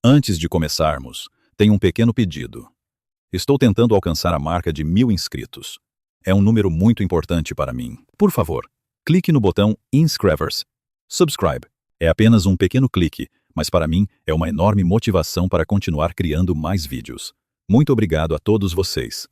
Antes de começarmos, tenho um pequeno pedido. Estou tentando alcançar a marca de 1000 inscritos. É um número muito importante para mim. Por favor, clique no botão Inscrevers. Subscribe. É apenas um pequeno clique, mas para mim é uma enorme motivação para continuar criando mais vídeos. Muito obrigado a todos vocês.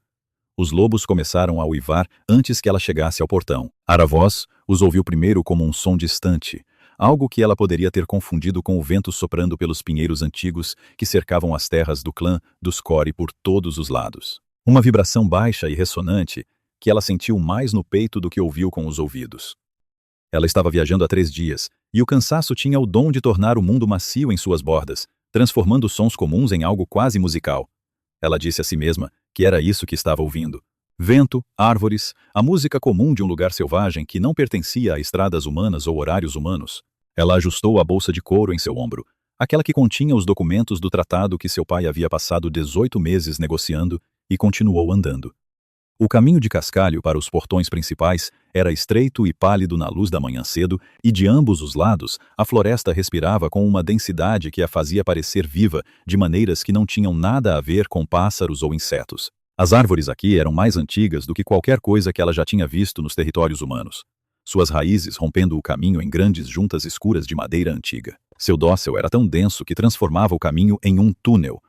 Os lobos começaram a uivar antes que ela chegasse ao portão. Aravós os ouviu primeiro como um som distante, algo que ela poderia ter confundido com o vento soprando pelos pinheiros antigos que cercavam as terras do clã dos Core por todos os lados. Uma vibração baixa e ressonante que ela sentiu mais no peito do que ouviu com os ouvidos. Ela estava viajando há 3 dias, e o cansaço tinha o dom de tornar o mundo macio em suas bordas, transformando sons comuns em algo quase musical. Ela disse a si mesma que era isso que estava ouvindo. Vento, árvores, a música comum de um lugar selvagem que não pertencia a estradas humanas ou horários humanos. Ela ajustou a bolsa de couro em seu ombro, aquela que continha os documentos do tratado que seu pai havia passado 18 meses negociando, e continuou andando. O caminho de cascalho para os portões principais era estreito e pálido na luz da manhã cedo, e de ambos os lados a floresta respirava com uma densidade que a fazia parecer viva de maneiras que não tinham nada a ver com pássaros ou insetos. As árvores aqui eram mais antigas do que qualquer coisa que ela já tinha visto nos territórios humanos, suas raízes rompendo o caminho em grandes juntas escuras de madeira antiga. Seu dócil era tão denso que transformava o caminho em um túnel.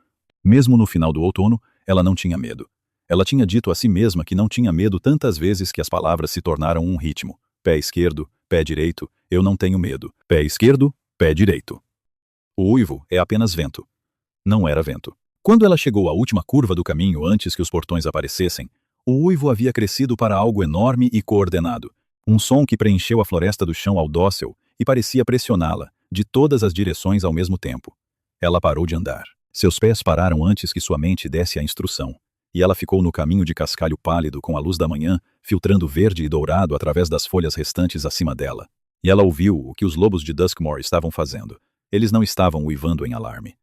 Mesmo no final do outono, ela não tinha medo. Ela tinha dito a si mesma que não tinha medo tantas vezes que as palavras se tornaram um ritmo. Pé esquerdo, pé direito, eu não tenho medo. Pé esquerdo, pé direito. O uivo é apenas vento. Não era vento. Quando ela chegou à última curva do caminho antes que os portões aparecessem, o uivo havia crescido para algo enorme e coordenado. Um som que preencheu a floresta do chão ao dócil e parecia pressioná-la, de todas as direções ao mesmo tempo. Ela parou de andar. Seus pés pararam antes que sua mente desse a instrução. E ela ficou no caminho de cascalho pálido com a luz da manhã, filtrando verde e dourado através das folhas restantes acima dela. E ela ouviu o que os lobos de Duskmoor estavam fazendo. Eles não estavam uivando em alarme.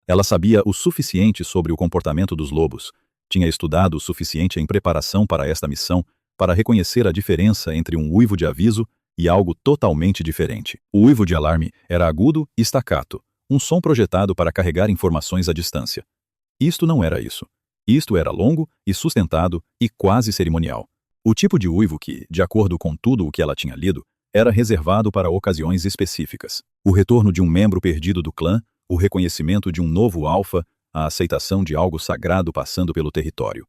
Ela sabia o suficiente sobre o comportamento dos lobos, tinha estudado o suficiente em preparação para esta missão para reconhecer a diferença entre um uivo de aviso e algo totalmente diferente. O uivo de alarme era agudo e staccato, um som projetado para carregar informações à distância. Isto não era isso. Isto era longo e sustentado e quase cerimonial. O tipo de uivo que, de acordo com tudo o que ela tinha lido, era reservado para ocasiões específicas. O retorno de um membro perdido do clã, o reconhecimento de um novo alfa, a aceitação de algo sagrado passando pelo território.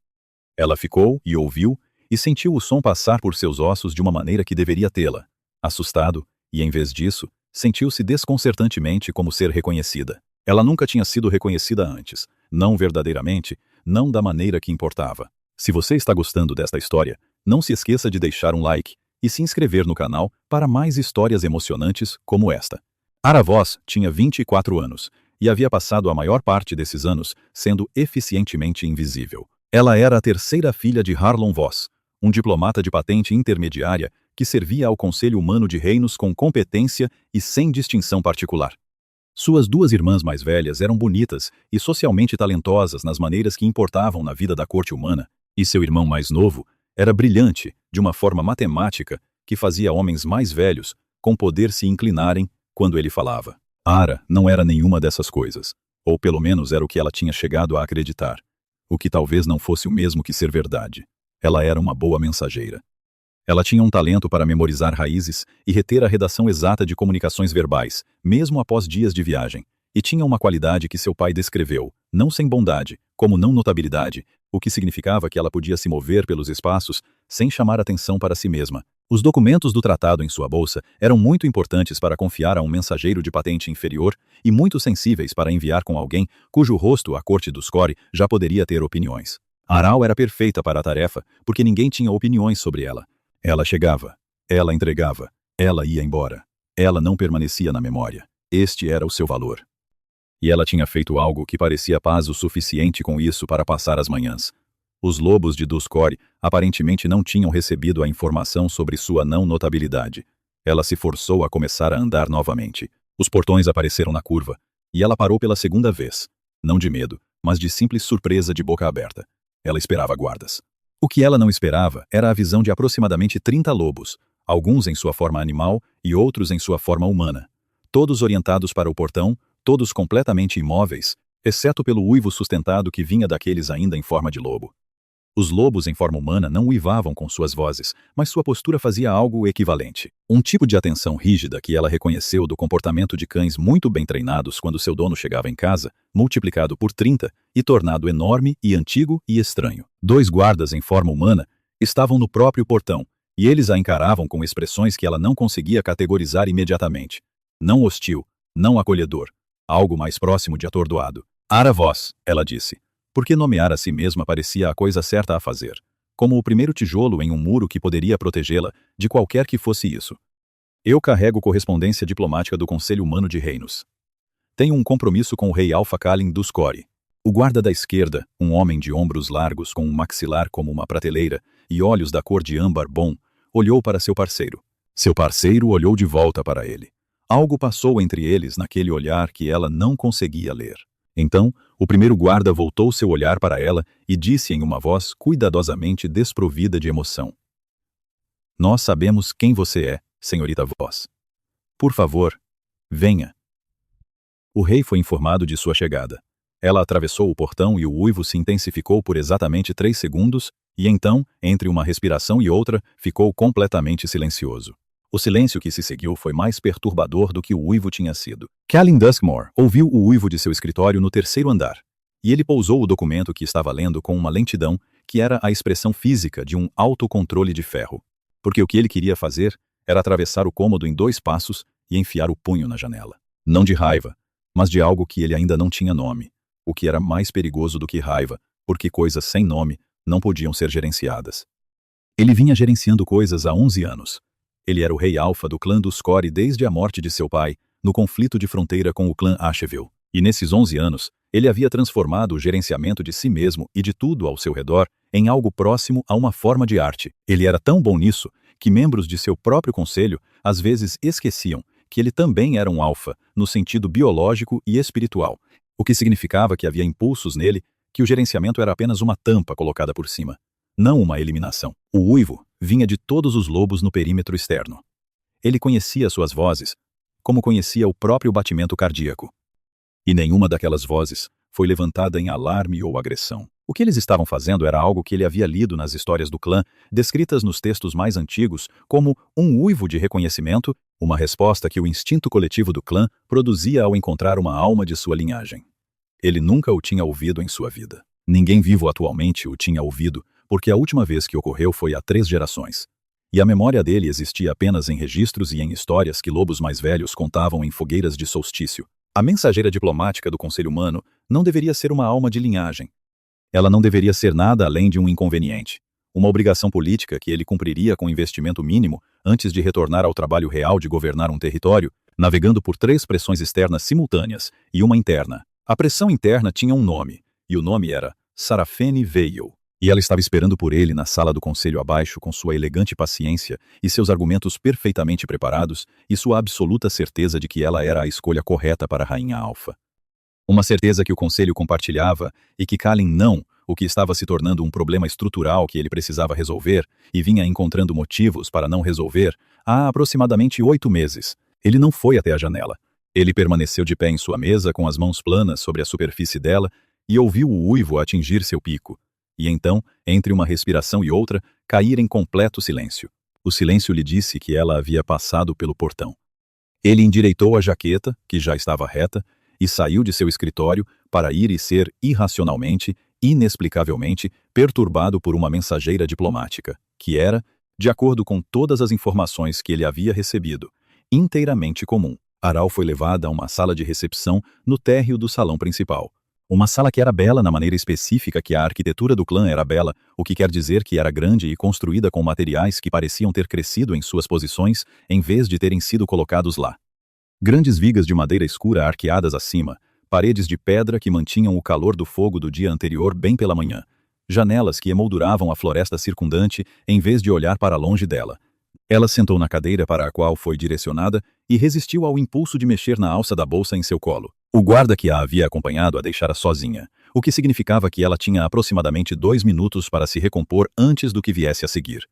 Ela ficou e ouviu e sentiu o som passar por seus ossos de uma maneira que deveria tê-la. Assustado, e em vez disso, sentiu-se desconcertantemente como ser reconhecida. Ela nunca tinha sido reconhecida antes, não verdadeiramente, não da maneira que importava. Se você está gostando desta história, não se esqueça de deixar um like e se inscrever no canal para mais histórias emocionantes como esta. Aravós tinha 24 anos e havia passado a maior parte desses anos sendo eficientemente invisível. Ela era a terceira filha de Harlon Voss, um diplomata de patente intermediária que servia ao Conselho Humano de Reinos com competência e sem distinção particular. Suas 2 irmãs mais velhas eram bonitas e socialmente talentosas nas maneiras que importavam na vida da corte humana, e seu irmão mais novo era brilhante de uma forma matemática que fazia homens mais velhos com poder se inclinarem quando ele falava. Ara não era nenhuma dessas coisas, ou pelo menos era o que ela tinha chegado a acreditar, o que talvez não fosse o mesmo que ser verdade. Ela era uma boa mensageira. Ela tinha um talento para memorizar raízes e reter a redação exata de comunicações verbais, mesmo após dias de viagem, e tinha uma qualidade que seu pai descreveu, não sem bondade, como não notabilidade, o que significava que ela podia se mover pelos espaços sem chamar atenção para si mesma. Os documentos do tratado em sua bolsa eram muito importantes para confiar a um mensageiro de patente inferior e muito sensíveis para enviar com alguém cujo rosto a corte dos Core já poderia ter opiniões. Aral era perfeita para a tarefa, porque ninguém tinha opiniões sobre ela. Ela chegava, ela entregava, ela ia embora. Ela não permanecia na memória. Este era o seu valor. E ela tinha feito algo que parecia paz o suficiente com isso para passar as manhãs. Os lobos de Duskor aparentemente não tinham recebido a informação sobre sua não notabilidade. Ela se forçou a começar a andar novamente. Os portões apareceram na curva, e ela parou pela segunda vez. Não de medo, mas de simples surpresa de boca aberta. Ela esperava guardas. O que ela não esperava era a visão de aproximadamente 30 lobos, alguns em sua forma animal e outros em sua forma humana. Todos orientados para o portão, todos completamente imóveis, exceto pelo uivo sustentado que vinha daqueles ainda em forma de lobo. Os lobos em forma humana não uivavam com suas vozes, mas sua postura fazia algo equivalente. Um tipo de atenção rígida que ela reconheceu do comportamento de cães muito bem treinados quando seu dono chegava em casa, multiplicado por 30 e tornado enorme e antigo e estranho. 2 guardas em forma humana estavam no próprio portão, e eles a encaravam com expressões que ela não conseguia categorizar imediatamente. Não hostil, não acolhedor, algo mais próximo de atordoado. "Ara vós", ela disse. Porque nomear a si mesma parecia a coisa certa a fazer, como o primeiro tijolo em um muro que poderia protegê-la de qualquer que fosse isso. "Eu carrego correspondência diplomática do Conselho Humano de Reinos. Tenho um compromisso com o rei Alpha Kalin dos Cori." O guarda da esquerda, um homem de ombros largos com um maxilar como uma prateleira e olhos da cor de âmbar bom, olhou para seu parceiro. Seu parceiro olhou de volta para ele. Algo passou entre eles naquele olhar que ela não conseguia ler. Então, o primeiro guarda voltou seu olhar para ela e disse em uma voz cuidadosamente desprovida de emoção: "Nós sabemos quem você é, senhorita Voss. Por favor, venha." O rei foi informado de sua chegada. Ela atravessou o portão e o uivo se intensificou por exatamente 3 segundos, e então, entre uma respiração e outra, ficou completamente silencioso. O silêncio que se seguiu foi mais perturbador do que o uivo tinha sido. Kalin Duskmore ouviu o uivo de seu escritório no 3º andar, e ele pousou o documento que estava lendo com uma lentidão que era a expressão física de um autocontrole de ferro, porque o que ele queria fazer era atravessar o cômodo em 2 passos e enfiar o punho na janela. Não de raiva, mas de algo que ele ainda não tinha nome, o que era mais perigoso do que raiva, porque coisas sem nome não podiam ser gerenciadas. Ele vinha gerenciando coisas há 11 anos. Ele era o rei alfa do clã dos Cori desde a morte de seu pai, no conflito de fronteira com o clã Asheville. E nesses 11 anos, ele havia transformado o gerenciamento de si mesmo e de tudo ao seu redor em algo próximo a uma forma de arte. Ele era tão bom nisso que membros de seu próprio conselho às vezes esqueciam que ele também era um alfa, no sentido biológico e espiritual, o que significava que havia impulsos nele, que o gerenciamento era apenas uma tampa colocada por cima, não uma eliminação. O uivo vinha de todos os lobos no perímetro externo. Ele conhecia suas vozes, como conhecia o próprio batimento cardíaco. E nenhuma daquelas vozes foi levantada em alarme ou agressão. O que eles estavam fazendo era algo que ele havia lido nas histórias do clã, descritas nos textos mais antigos como um uivo de reconhecimento, uma resposta que o instinto coletivo do clã produzia ao encontrar uma alma de sua linhagem. Ele nunca o tinha ouvido em sua vida. Ninguém vivo atualmente o tinha ouvido, porque a última vez que ocorreu foi há 3 gerações. E a memória dele existia apenas em registros e em histórias que lobos mais velhos contavam em fogueiras de solstício. A mensageira diplomática do Conselho Humano não deveria ser uma alma de linhagem. Ela não deveria ser nada além de um inconveniente, uma obrigação política que ele cumpriria com investimento mínimo antes de retornar ao trabalho real de governar um território, navegando por 3 pressões externas simultâneas e uma interna. A pressão interna tinha um nome, e o nome era Sarafene Veil. E ela estava esperando por ele na sala do conselho abaixo com sua elegante paciência e seus argumentos perfeitamente preparados e sua absoluta certeza de que ela era a escolha correta para a Rainha Alfa. Uma certeza que o conselho compartilhava e que Kalin não, o que estava se tornando um problema estrutural que ele precisava resolver e vinha encontrando motivos para não resolver há aproximadamente 8 meses. Ele não foi até a janela. Ele permaneceu de pé em sua mesa com as mãos planas sobre a superfície dela e ouviu o uivo atingir seu pico. E então, entre uma respiração e outra, cair em completo silêncio. O silêncio lhe disse que ela havia passado pelo portão. Ele endireitou a jaqueta, que já estava reta, e saiu de seu escritório para ir e ser irracionalmente, inexplicavelmente, perturbado por uma mensageira diplomática, que era, de acordo com todas as informações que ele havia recebido, inteiramente comum. Aral foi levada a uma sala de recepção no térreo do salão principal. Uma sala que era bela na maneira específica que a arquitetura do clã era bela, o que quer dizer que era grande e construída com materiais que pareciam ter crescido em suas posições em vez de terem sido colocados lá. Grandes vigas de madeira escura arqueadas acima, paredes de pedra que mantinham o calor do fogo do dia anterior bem pela manhã, janelas que emolduravam a floresta circundante em vez de olhar para longe dela. Ela sentou na cadeira para a qual foi direcionada e resistiu ao impulso de mexer na alça da bolsa em seu colo. O guarda que a havia acompanhado a deixara sozinha, o que significava que ela tinha aproximadamente 2 minutos para se recompor antes do que viesse a seguir.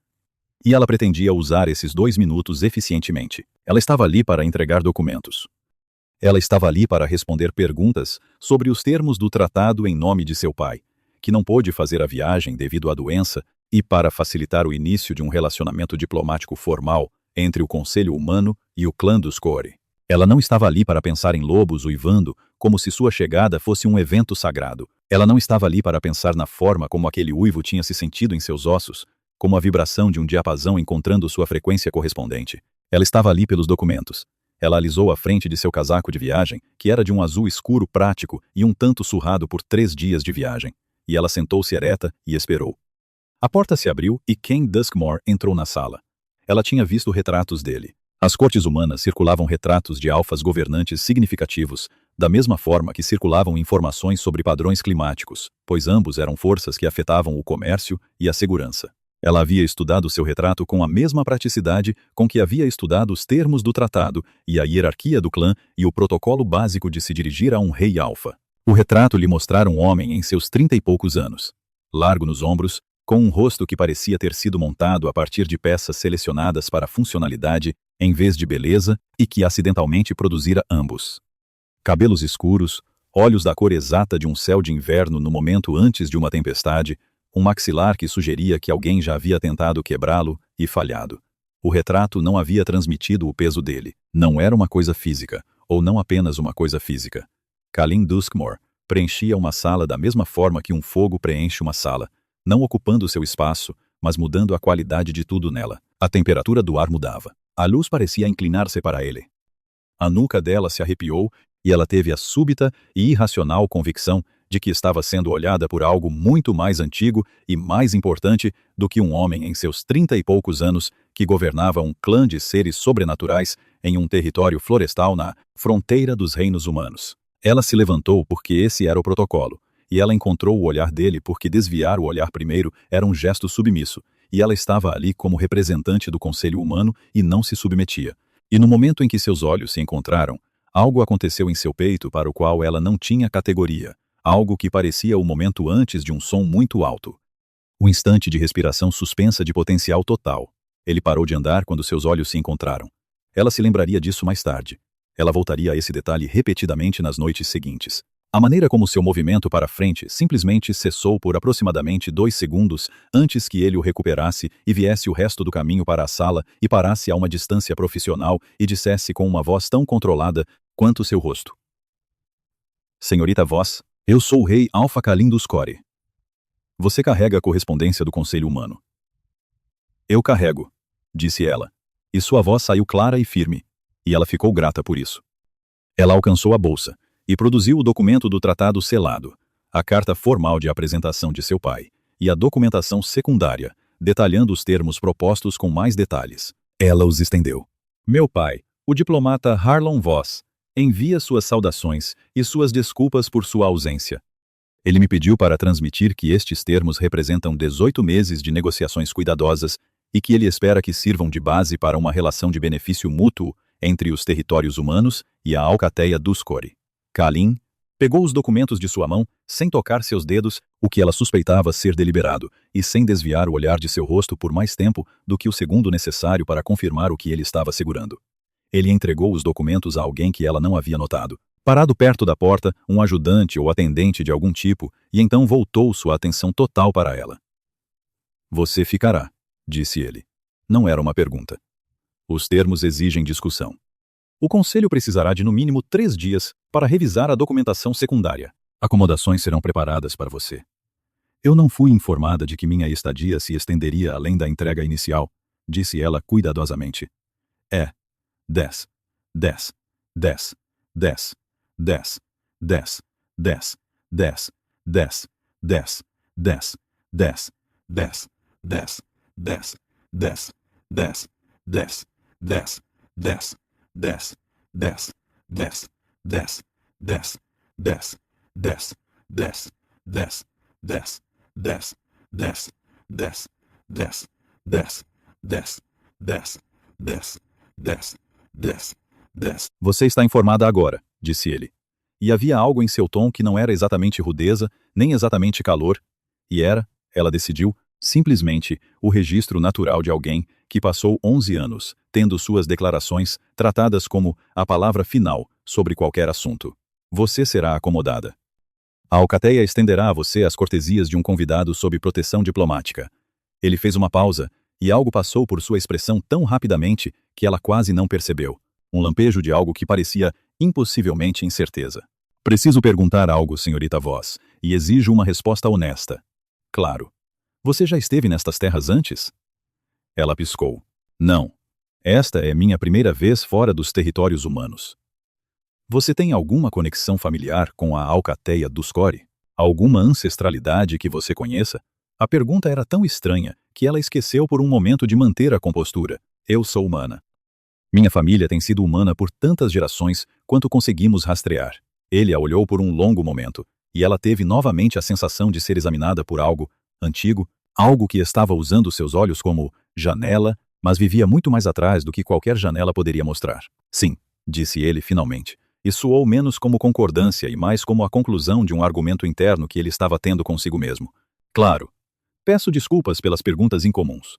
E ela pretendia usar esses 2 minutos eficientemente. Ela estava ali para entregar documentos. Ela estava ali para responder perguntas sobre os termos do tratado em nome de seu pai, que não pôde fazer a viagem devido à doença, e para facilitar o início de um relacionamento diplomático formal entre o Conselho Humano e o clã dos Core. Ela não estava ali para pensar em lobos uivando como se sua chegada fosse um evento sagrado. Ela não estava ali para pensar na forma como aquele uivo tinha se sentido em seus ossos, como a vibração de um diapasão encontrando sua frequência correspondente. Ela estava ali pelos documentos. Ela alisou a frente de seu casaco de viagem, que era de um azul escuro prático e um tanto surrado por 3 dias de viagem. E ela sentou-se ereta e esperou. A porta se abriu e Ken Duskmore entrou na sala. Ela tinha visto retratos dele. As cortes humanas circulavam retratos de alfas governantes significativos, da mesma forma que circulavam informações sobre padrões climáticos, pois ambos eram forças que afetavam o comércio e a segurança. Ela havia estudado seu retrato com a mesma praticidade com que havia estudado os termos do tratado e a hierarquia do clã e o protocolo básico de se dirigir a um rei alfa. O retrato lhe mostrara um homem em seus 30 e poucos anos, largo nos ombros, com um rosto que parecia ter sido montado a partir de peças selecionadas para funcionalidade em vez de beleza e que acidentalmente produzira ambos. Cabelos escuros, olhos da cor exata de um céu de inverno no momento antes de uma tempestade, um maxilar que sugeria que alguém já havia tentado quebrá-lo e falhado. O retrato não havia transmitido o peso dele. Não era uma coisa física, ou não apenas uma coisa física. Kalin Duskmore preenchia uma sala da mesma forma que um fogo preenche uma sala, não ocupando seu espaço, mas mudando a qualidade de tudo nela. A temperatura do ar mudava. A luz parecia inclinar-se para ele. A nuca dela se arrepiou e ela teve a súbita e irracional convicção de que estava sendo olhada por algo muito mais antigo e mais importante do que um homem em seus 30 e poucos anos que governava um clã de seres sobrenaturais em um território florestal na fronteira dos reinos humanos. Ela se levantou porque esse era o protocolo, e ela encontrou o olhar dele porque desviar o olhar primeiro era um gesto submisso, e ela estava ali como representante do Conselho Humano e não se submetia. E no momento em que seus olhos se encontraram, algo aconteceu em seu peito para o qual ela não tinha categoria, algo que parecia o momento antes de um som muito alto. O instante de respiração suspensa de potencial total. Ele parou de andar quando seus olhos se encontraram. Ela se lembraria disso mais tarde. Ela voltaria a esse detalhe repetidamente nas noites seguintes. A maneira como seu movimento para frente simplesmente cessou por aproximadamente 2 segundos antes que ele o recuperasse e viesse o resto do caminho para a sala e parasse a uma distância profissional e dissesse com uma voz tão controlada quanto seu rosto: "Senhorita Voss, eu sou o rei Alpha Kalin dos Core. Você carrega a correspondência do Conselho Humano." "Eu carrego", disse ela, e sua voz saiu clara e firme, e ela ficou grata por isso. Ela alcançou a bolsa e produziu o documento do tratado selado, a carta formal de apresentação de seu pai, e a documentação secundária, detalhando os termos propostos com mais detalhes. Ela os estendeu. "Meu pai, o diplomata Harlon Voss, envia suas saudações e suas desculpas por sua ausência. Ele me pediu para transmitir que estes termos representam 18 meses de negociações cuidadosas e que ele espera que sirvam de base para uma relação de benefício mútuo entre os territórios humanos e a alcateia dos Core." Kalin pegou os documentos de sua mão, sem tocar seus dedos, o que ela suspeitava ser deliberado, e sem desviar o olhar de seu rosto por mais tempo do que o segundo necessário para confirmar o que ele estava segurando. Ele entregou os documentos a alguém que ela não havia notado. Parado perto da porta, um ajudante ou atendente de algum tipo, e então voltou sua atenção total para ela. "Você ficará", disse ele. Não era uma pergunta. "Os termos exigem discussão. O Conselho precisará de no mínimo 3 dias para revisar a documentação secundária. Acomodações serão preparadas para você. Eu não fui informada de que minha estadia se estenderia além da entrega inicial", disse ela cuidadosamente. "É 10, 10, 10, 10, 10, 10, 10, 10, 10, 10, 10, 10, 10, 10, 10, 10, 10, 10, 10, 10, 10, 10, 10, 10, 10, 10, 10, 10, 10, 10, 10, 10, 10, 10, 10, 10, 10, 10, 10, 10, 10. "Você está informada agora", disse ele. E havia algo em seu tom que não era exatamente rudeza, nem exatamente calor, e era, ela decidiu, simplesmente o registro natural de alguém que passou 11 anos, tendo suas declarações tratadas como a palavra final sobre qualquer assunto. Você será acomodada. A alcateia estenderá a você as cortesias de um convidado sob proteção diplomática. Ele fez uma pausa, e algo passou por sua expressão tão rapidamente que ela quase não percebeu. Um lampejo de algo que parecia impossivelmente incerteza. Preciso perguntar algo, senhorita Voss, e exijo uma resposta honesta. Claro. Você já esteve nestas terras antes? Ela piscou. Não. Esta é minha primeira vez fora dos territórios humanos. Você tem alguma conexão familiar com a alcateia dos Core? Alguma ancestralidade que você conheça? A pergunta era tão estranha que ela esqueceu por um momento de manter a compostura. Eu sou humana. Minha família tem sido humana por tantas gerações quanto conseguimos rastrear. Ele a olhou por um longo momento, e ela teve novamente a sensação de ser examinada por algo antigo, algo que estava usando seus olhos como janela, mas vivia muito mais atrás do que qualquer janela poderia mostrar. Sim, disse ele finalmente, e soou menos como concordância e mais como a conclusão de um argumento interno que ele estava tendo consigo mesmo. Claro. Peço desculpas pelas perguntas incomuns.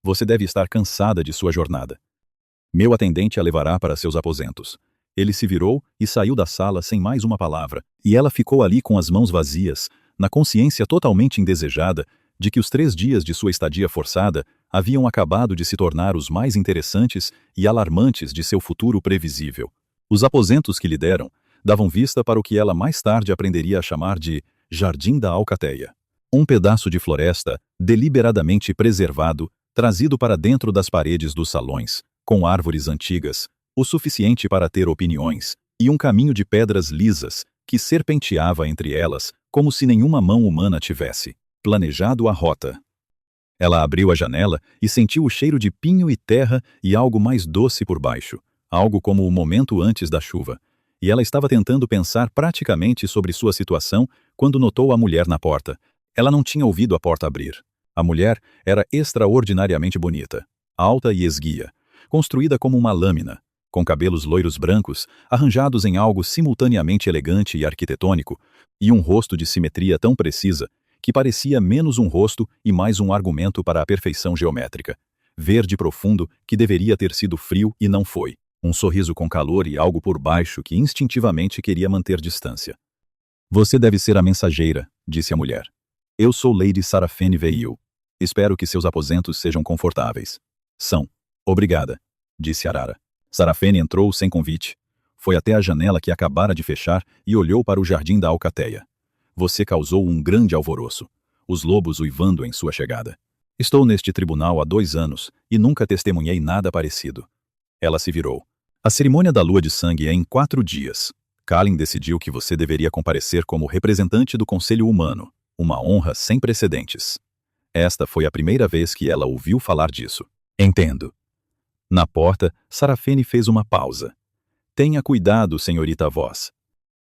Você deve estar cansada de sua jornada. Meu atendente a levará para seus aposentos. Ele se virou e saiu da sala sem mais uma palavra, e ela ficou ali com as mãos vazias, na consciência totalmente indesejada de que os 3 dias de sua estadia forçada haviam acabado de se tornar os mais interessantes e alarmantes de seu futuro previsível. Os aposentos que lhe deram davam vista para o que ela mais tarde aprenderia a chamar de Jardim da Alcateia. Um pedaço de floresta deliberadamente preservado, trazido para dentro das paredes dos salões, com árvores antigas, o suficiente para ter opiniões, e um caminho de pedras lisas que serpenteava entre elas como se nenhuma mão humana tivesse planejado a rota. Ela abriu a janela e sentiu o cheiro de pinho e terra e algo mais doce por baixo, algo como o momento antes da chuva, e ela estava tentando pensar praticamente sobre sua situação quando notou a mulher na porta. Ela não tinha ouvido a porta abrir. A mulher era extraordinariamente bonita, alta e esguia, construída como uma lâmina, com cabelos loiros brancos, arranjados em algo simultaneamente elegante e arquitetônico, e um rosto de simetria tão precisa que parecia menos um rosto e mais um argumento para a perfeição geométrica. Verde profundo que deveria ter sido frio e não foi. Um sorriso com calor e algo por baixo que instintivamente queria manter distância. Você deve ser a mensageira, disse a mulher. Eu sou Lady Sarafene Veil. Espero que seus aposentos sejam confortáveis. São. Obrigada, disse Arara. Sarafene entrou sem convite. Foi até a janela que acabara de fechar e olhou para o jardim da alcateia. Você causou um grande alvoroço. Os lobos uivando em sua chegada. Estou neste tribunal há 2 anos e nunca testemunhei nada parecido. Ela se virou. A cerimônia da lua de sangue é em 4 dias. Kalin decidiu que você deveria comparecer como representante do Conselho Humano. Uma honra sem precedentes. Esta foi a primeira vez que ela ouviu falar disso. Entendo. Na porta, Sarafene fez uma pausa. Tenha cuidado, senhorita Voss.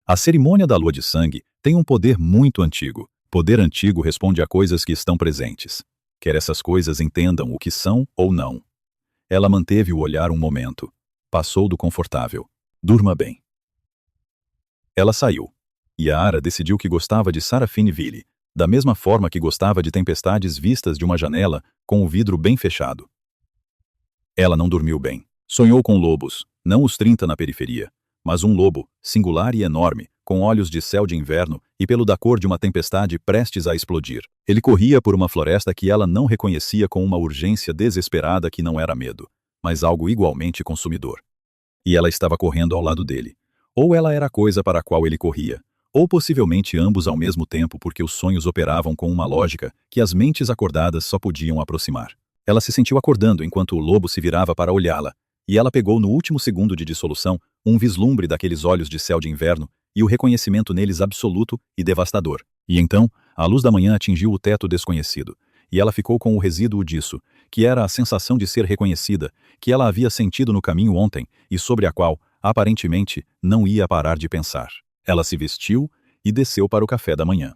A cerimônia da lua de sangue tem um poder muito antigo. Poder antigo responde a coisas que estão presentes. Quer essas coisas entendam o que são ou não. Ela manteve o olhar um momento. Passou do confortável. Durma bem. Ela saiu. E Ara decidiu que gostava de Sarafene Ville, da mesma forma que gostava de tempestades vistas de uma janela com o vidro bem fechado. Ela não dormiu bem. Sonhou com lobos, não os 30 na periferia, mas um lobo, singular e enorme, com olhos de céu de inverno e pelo da cor de uma tempestade prestes a explodir. Ele corria por uma floresta que ela não reconhecia com uma urgência desesperada que não era medo, mas algo igualmente consumidor. E ela estava correndo ao lado dele. Ou ela era a coisa para a qual ele corria, ou possivelmente ambos ao mesmo tempo porque os sonhos operavam com uma lógica que as mentes acordadas só podiam aproximar. Ela se sentiu acordando enquanto o lobo se virava para olhá-la, e ela pegou no último segundo de dissolução um vislumbre daqueles olhos de céu de inverno e o reconhecimento neles absoluto e devastador. E então, a luz da manhã atingiu o teto desconhecido, e ela ficou com o resíduo disso, que era a sensação de ser reconhecida, que ela havia sentido no caminho ontem e sobre a qual, aparentemente, não ia parar de pensar. Ela se vestiu e desceu para o café da manhã.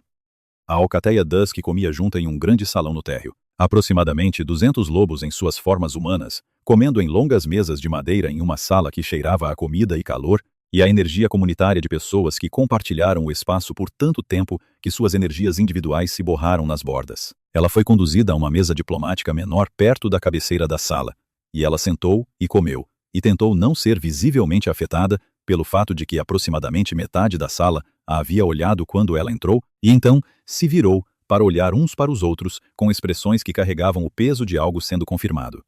A alcateia Dusk comia junta em um grande salão no térreo. Aproximadamente 200 lobos em suas formas humanas, comendo em longas mesas de madeira em uma sala que cheirava a comida e calor, e a energia comunitária de pessoas que compartilharam o espaço por tanto tempo que suas energias individuais se borraram nas bordas. Ela foi conduzida a uma mesa diplomática menor perto da cabeceira da sala, e ela sentou e comeu, e tentou não ser visivelmente afetada pelo fato de que aproximadamente metade da sala a havia olhado quando ela entrou, e então se virou para olhar uns para os outros com expressões que carregavam o peso de algo sendo confirmado.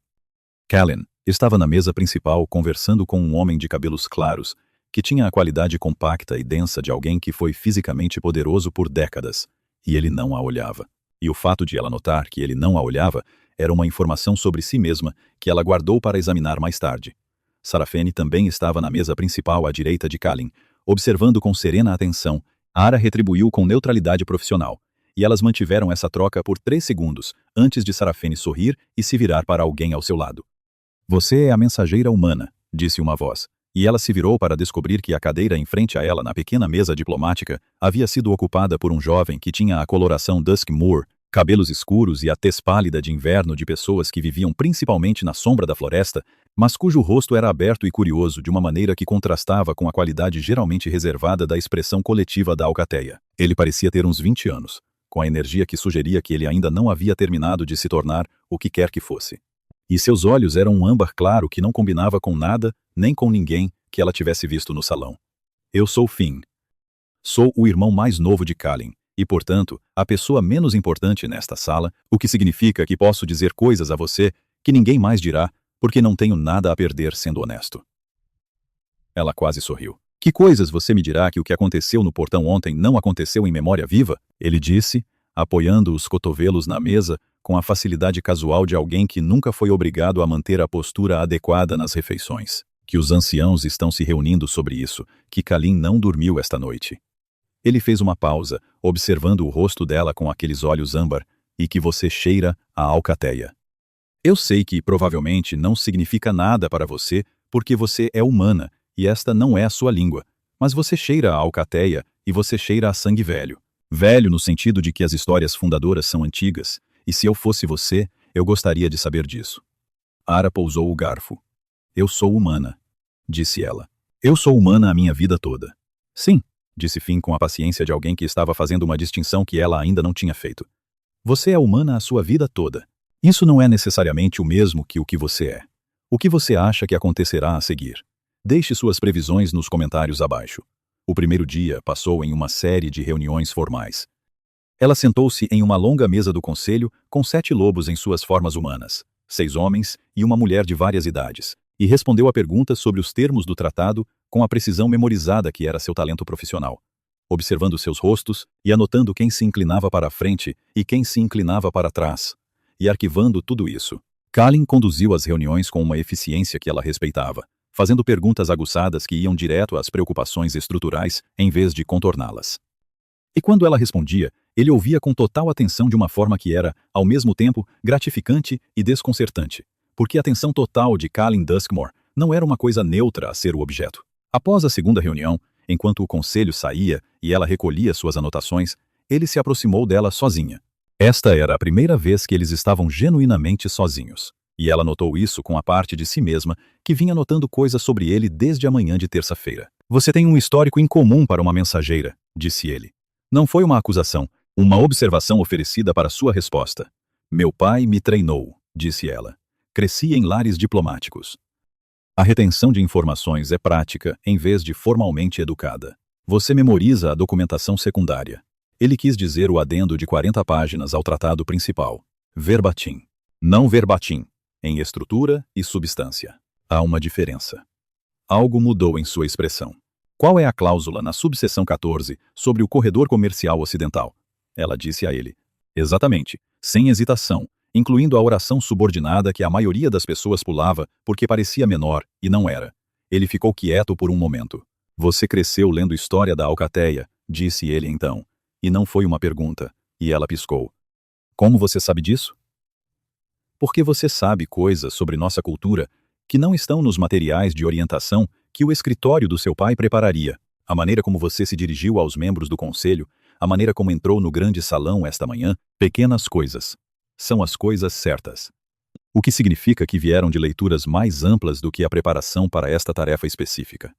Callan estava na mesa principal conversando com um homem de cabelos claros, que tinha a qualidade compacta e densa de alguém que foi fisicamente poderoso por décadas, e ele não a olhava. E o fato de ela notar que ele não a olhava era uma informação sobre si mesma que ela guardou para examinar mais tarde. Sarafene também estava na mesa principal à direita de Callan, observando com serena atenção. Ara retribuiu com neutralidade profissional, e elas mantiveram essa troca por 3 segundos, antes de Sarafene sorrir e se virar para alguém ao seu lado. Você é a mensageira humana, disse uma voz, e ela se virou para descobrir que a cadeira em frente a ela na pequena mesa diplomática havia sido ocupada por um jovem que tinha a coloração Dusk Moor, cabelos escuros e a tez pálida de inverno de pessoas que viviam principalmente na sombra da floresta, mas cujo rosto era aberto e curioso de uma maneira que contrastava com a qualidade geralmente reservada da expressão coletiva da alcateia. Ele parecia ter uns 20 anos, com a energia que sugeria que ele ainda não havia terminado de se tornar o que quer que fosse. E seus olhos eram um âmbar claro que não combinava com nada, nem com ninguém que ela tivesse visto no salão. Eu sou Finn. Sou o irmão mais novo de Callan, e, portanto, a pessoa menos importante nesta sala, o que significa que posso dizer coisas a você que ninguém mais dirá, porque não tenho nada a perder sendo honesto. Ela quase sorriu. Que coisas você me dirá que o que aconteceu no portão ontem não aconteceu em memória viva? Ele disse, apoiando os cotovelos na mesa com a facilidade casual de alguém que nunca foi obrigado a manter a postura adequada nas refeições. Que os anciãos estão se reunindo sobre isso, que Callan não dormiu esta noite. Ele fez uma pausa, observando o rosto dela com aqueles olhos âmbar, e que você cheira a alcateia. Eu sei que provavelmente não significa nada para você, porque você é humana, e esta não é a sua língua, mas você cheira a alcateia e você cheira a sangue velho. Velho no sentido de que as histórias fundadoras são antigas, e se eu fosse você, eu gostaria de saber disso. Ara pousou o garfo. Eu sou humana, disse ela. Eu sou humana a minha vida toda. Sim, disse Finn com a paciência de alguém que estava fazendo uma distinção que ela ainda não tinha feito. Você é humana a sua vida toda. Isso não é necessariamente o mesmo que o que você é. O que você acha que acontecerá a seguir? Deixe suas previsões nos comentários abaixo. O primeiro dia passou em uma série de reuniões formais. Ela sentou-se em uma longa mesa do conselho com 7 lobos em suas formas humanas, 6 homens e uma mulher de várias idades, e respondeu a perguntas sobre os termos do tratado com a precisão memorizada que era seu talento profissional, observando seus rostos e anotando quem se inclinava para a frente e quem se inclinava para trás, e arquivando tudo isso. Callan conduziu as reuniões com uma eficiência que ela respeitava, fazendo perguntas aguçadas que iam direto às preocupações estruturais em vez de contorná-las. E quando ela respondia, ele ouvia com total atenção de uma forma que era, ao mesmo tempo, gratificante e desconcertante, porque a atenção total de Callan Duskmore não era uma coisa neutra a ser o objeto. Após a segunda reunião, enquanto o conselho saía e ela recolhia suas anotações, ele se aproximou dela sozinha. Esta era a primeira vez que eles estavam genuinamente sozinhos. E ela notou isso com a parte de si mesma que vinha notando coisas sobre ele desde a manhã de terça-feira. Você tem um histórico incomum para uma mensageira, disse ele. Não foi uma acusação, uma observação oferecida para sua resposta. Meu pai me treinou, disse ela. Cresci em lares diplomáticos. A retenção de informações é prática em vez de formalmente educada. Você memoriza a documentação secundária. Ele quis dizer o adendo de 40 páginas ao tratado principal. Verbatim. Não verbatim. Em estrutura e substância. Há uma diferença. Algo mudou em sua expressão. Qual é a cláusula na subseção 14 sobre o corredor comercial ocidental? Ela disse a ele. Exatamente, sem hesitação, incluindo a oração subordinada que a maioria das pessoas pulava porque parecia menor e não era. Ele ficou quieto por um momento. Você cresceu lendo história da alcateia, disse ele então. E não foi uma pergunta, e ela piscou. Como você sabe disso? Porque você sabe coisas sobre nossa cultura que não estão nos materiais de orientação que o escritório do seu pai prepararia. A maneira como você se dirigiu aos membros do conselho, a maneira como entrou no grande salão esta manhã, pequenas coisas. São as coisas certas. O que significa que vieram de leituras mais amplas do que a preparação para esta tarefa específica.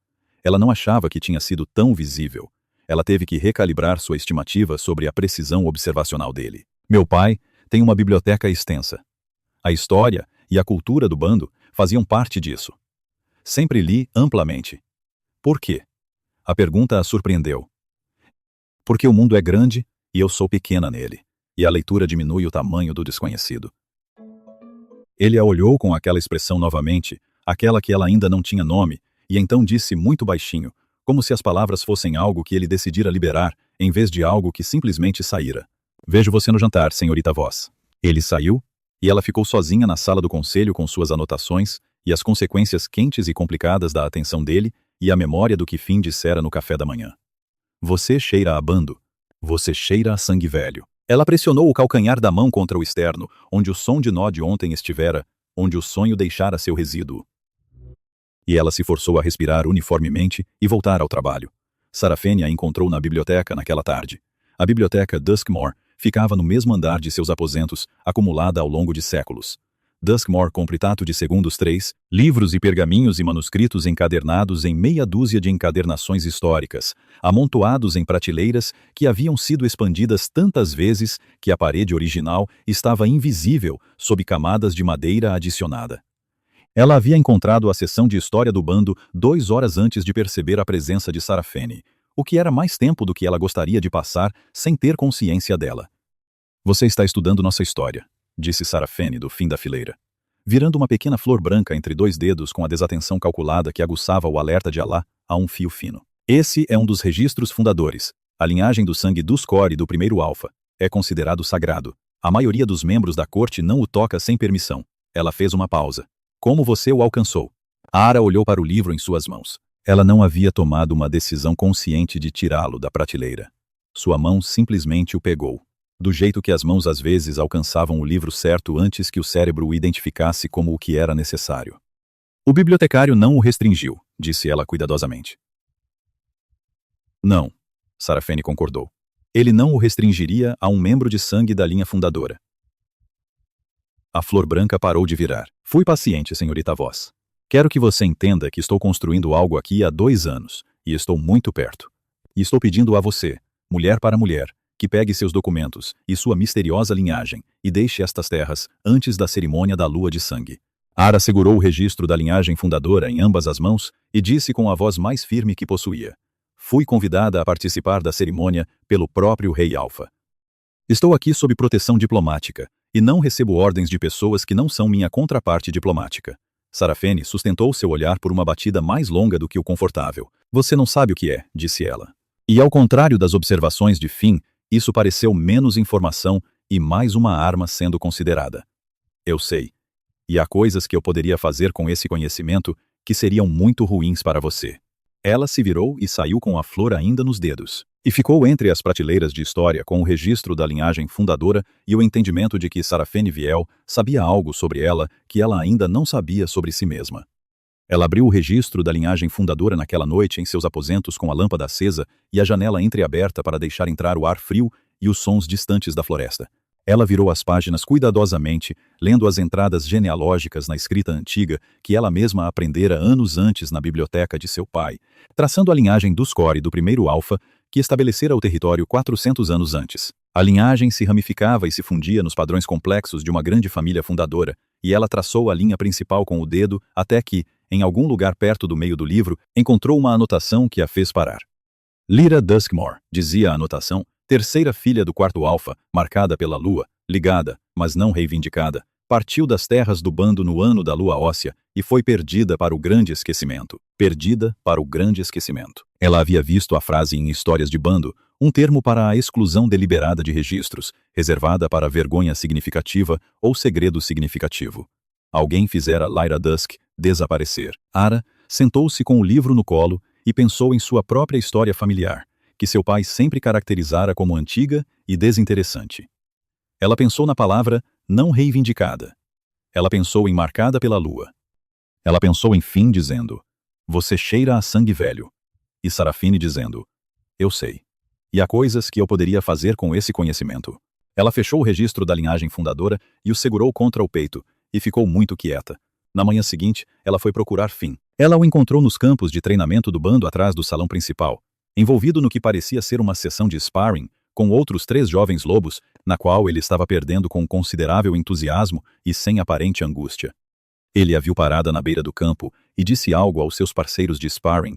Ela não achava que tinha sido tão visível. Ela teve que recalibrar sua estimativa sobre a precisão observacional dele. Meu pai tem uma biblioteca extensa. A história e a cultura do bando faziam parte disso. Sempre li amplamente. Por quê? A pergunta a surpreendeu. Porque o mundo é grande e eu sou pequena nele, e a leitura diminui o tamanho do desconhecido. Ele a olhou com aquela expressão novamente, aquela que ela ainda não tinha nome, e então disse muito baixinho, como se as palavras fossem algo que ele decidira liberar, em vez de algo que simplesmente saíra. Vejo você no jantar, senhorita Voss. Ele saiu, e ela ficou sozinha na sala do conselho com suas anotações e as consequências quentes e complicadas da atenção dele e a memória do que Finn dissera no café da manhã. Você cheira a bando. Você cheira a sangue velho. Ela pressionou o calcanhar da mão contra o externo, onde o som de nó de ontem estivera, onde o sonho deixara seu resíduo. E ela se forçou a respirar uniformemente e voltar ao trabalho. Sarafene a encontrou na biblioteca naquela tarde. A biblioteca Duskmore ficava no mesmo andar de seus aposentos, acumulada ao longo de séculos. Duskmore completato de segundos 3, livros e pergaminhos e manuscritos encadernados em meia dúzia de encadernações históricas, amontoados em prateleiras que haviam sido expandidas tantas vezes que a parede original estava invisível sob camadas de madeira adicionada. Ela havia encontrado a seção de história do bando 2 horas antes de perceber a presença de Sarafene, o que era mais tempo do que ela gostaria de passar sem ter consciência dela. Você está estudando nossa história, disse Sarafene do fim da fileira, virando uma pequena flor branca entre 2 dedos com a desatenção calculada que aguçava o alerta de Alá a um fio fino. Esse é um dos registros fundadores. A linhagem do sangue dos Core do primeiro alfa é considerado sagrado. A maioria dos membros da corte não o toca sem permissão. Ela fez uma pausa. Como você o alcançou? Ara olhou para o livro em suas mãos. Ela não havia tomado uma decisão consciente de tirá-lo da prateleira. Sua mão simplesmente o pegou. Do jeito que as mãos às vezes alcançavam o livro certo antes que o cérebro o identificasse como o que era necessário. O bibliotecário não o restringiu, disse ela cuidadosamente. Não, Sarafene concordou. Ele não o restringiria a um membro de sangue da linha fundadora. A flor branca parou de virar. Fui paciente, senhorita Voss. Quero que você entenda que estou construindo algo aqui há 2 anos, e estou muito perto. E estou pedindo a você, mulher para mulher, que pegue seus documentos e sua misteriosa linhagem e deixe estas terras antes da cerimônia da lua de sangue. Ara segurou o registro da linhagem fundadora em ambas as mãos e disse com a voz mais firme que possuía. Fui convidada a participar da cerimônia pelo próprio Rei Alfa. Estou aqui sob proteção diplomática e não recebo ordens de pessoas que não são minha contraparte diplomática. Sarafene sustentou seu olhar por uma batida mais longa do que o confortável. Você não sabe o que é, disse ela. E ao contrário das observações de Finn, isso pareceu menos informação e mais uma arma sendo considerada. Eu sei. E há coisas que eu poderia fazer com esse conhecimento que seriam muito ruins para você. Ela se virou e saiu com a flor ainda nos dedos. E ficou entre as prateleiras de história com o registro da linhagem fundadora e o entendimento de que Sarafene Viel sabia algo sobre ela que ela ainda não sabia sobre si mesma. Ela abriu o registro da linhagem fundadora naquela noite em seus aposentos com a lâmpada acesa e a janela entreaberta para deixar entrar o ar frio e os sons distantes da floresta. Ela virou as páginas cuidadosamente, lendo as entradas genealógicas na escrita antiga que ela mesma aprendera anos antes na biblioteca de seu pai, traçando a linhagem dos Core do primeiro alfa que estabelecera o território 400 anos antes. A linhagem se ramificava e se fundia nos padrões complexos de uma grande família fundadora, e ela traçou a linha principal com o dedo até que, em algum lugar perto do meio do livro, encontrou uma anotação que a fez parar. Lyra Duskmore, dizia a anotação, terceira filha do quarto alfa, marcada pela lua, ligada, mas não reivindicada, partiu das terras do bando no ano da lua óssea e foi perdida para o grande esquecimento. Perdida para o grande esquecimento. Ela havia visto a frase em histórias de bando, um termo para a exclusão deliberada de registros, reservada para vergonha significativa ou segredo significativo. Alguém fizera Lyra Dusk desaparecer. Ara sentou-se com o livro no colo e pensou em sua própria história familiar, que seu pai sempre caracterizara como antiga e desinteressante. Ela pensou na palavra não reivindicada. Ela pensou em marcada pela lua. Ela pensou em Finn dizendo, você cheira a sangue velho. E Sarafene dizendo, eu sei. E há coisas que eu poderia fazer com esse conhecimento. Ela fechou o registro da linhagem fundadora e o segurou contra o peito, e ficou muito quieta. Na manhã seguinte, ela foi procurar Finn. Ela o encontrou nos campos de treinamento do bando atrás do salão principal, envolvido no que parecia ser uma sessão de sparring com outros 3 jovens lobos, na qual ele estava perdendo com considerável entusiasmo e sem aparente angústia. Ele a viu parada na beira do campo e disse algo aos seus parceiros de sparring,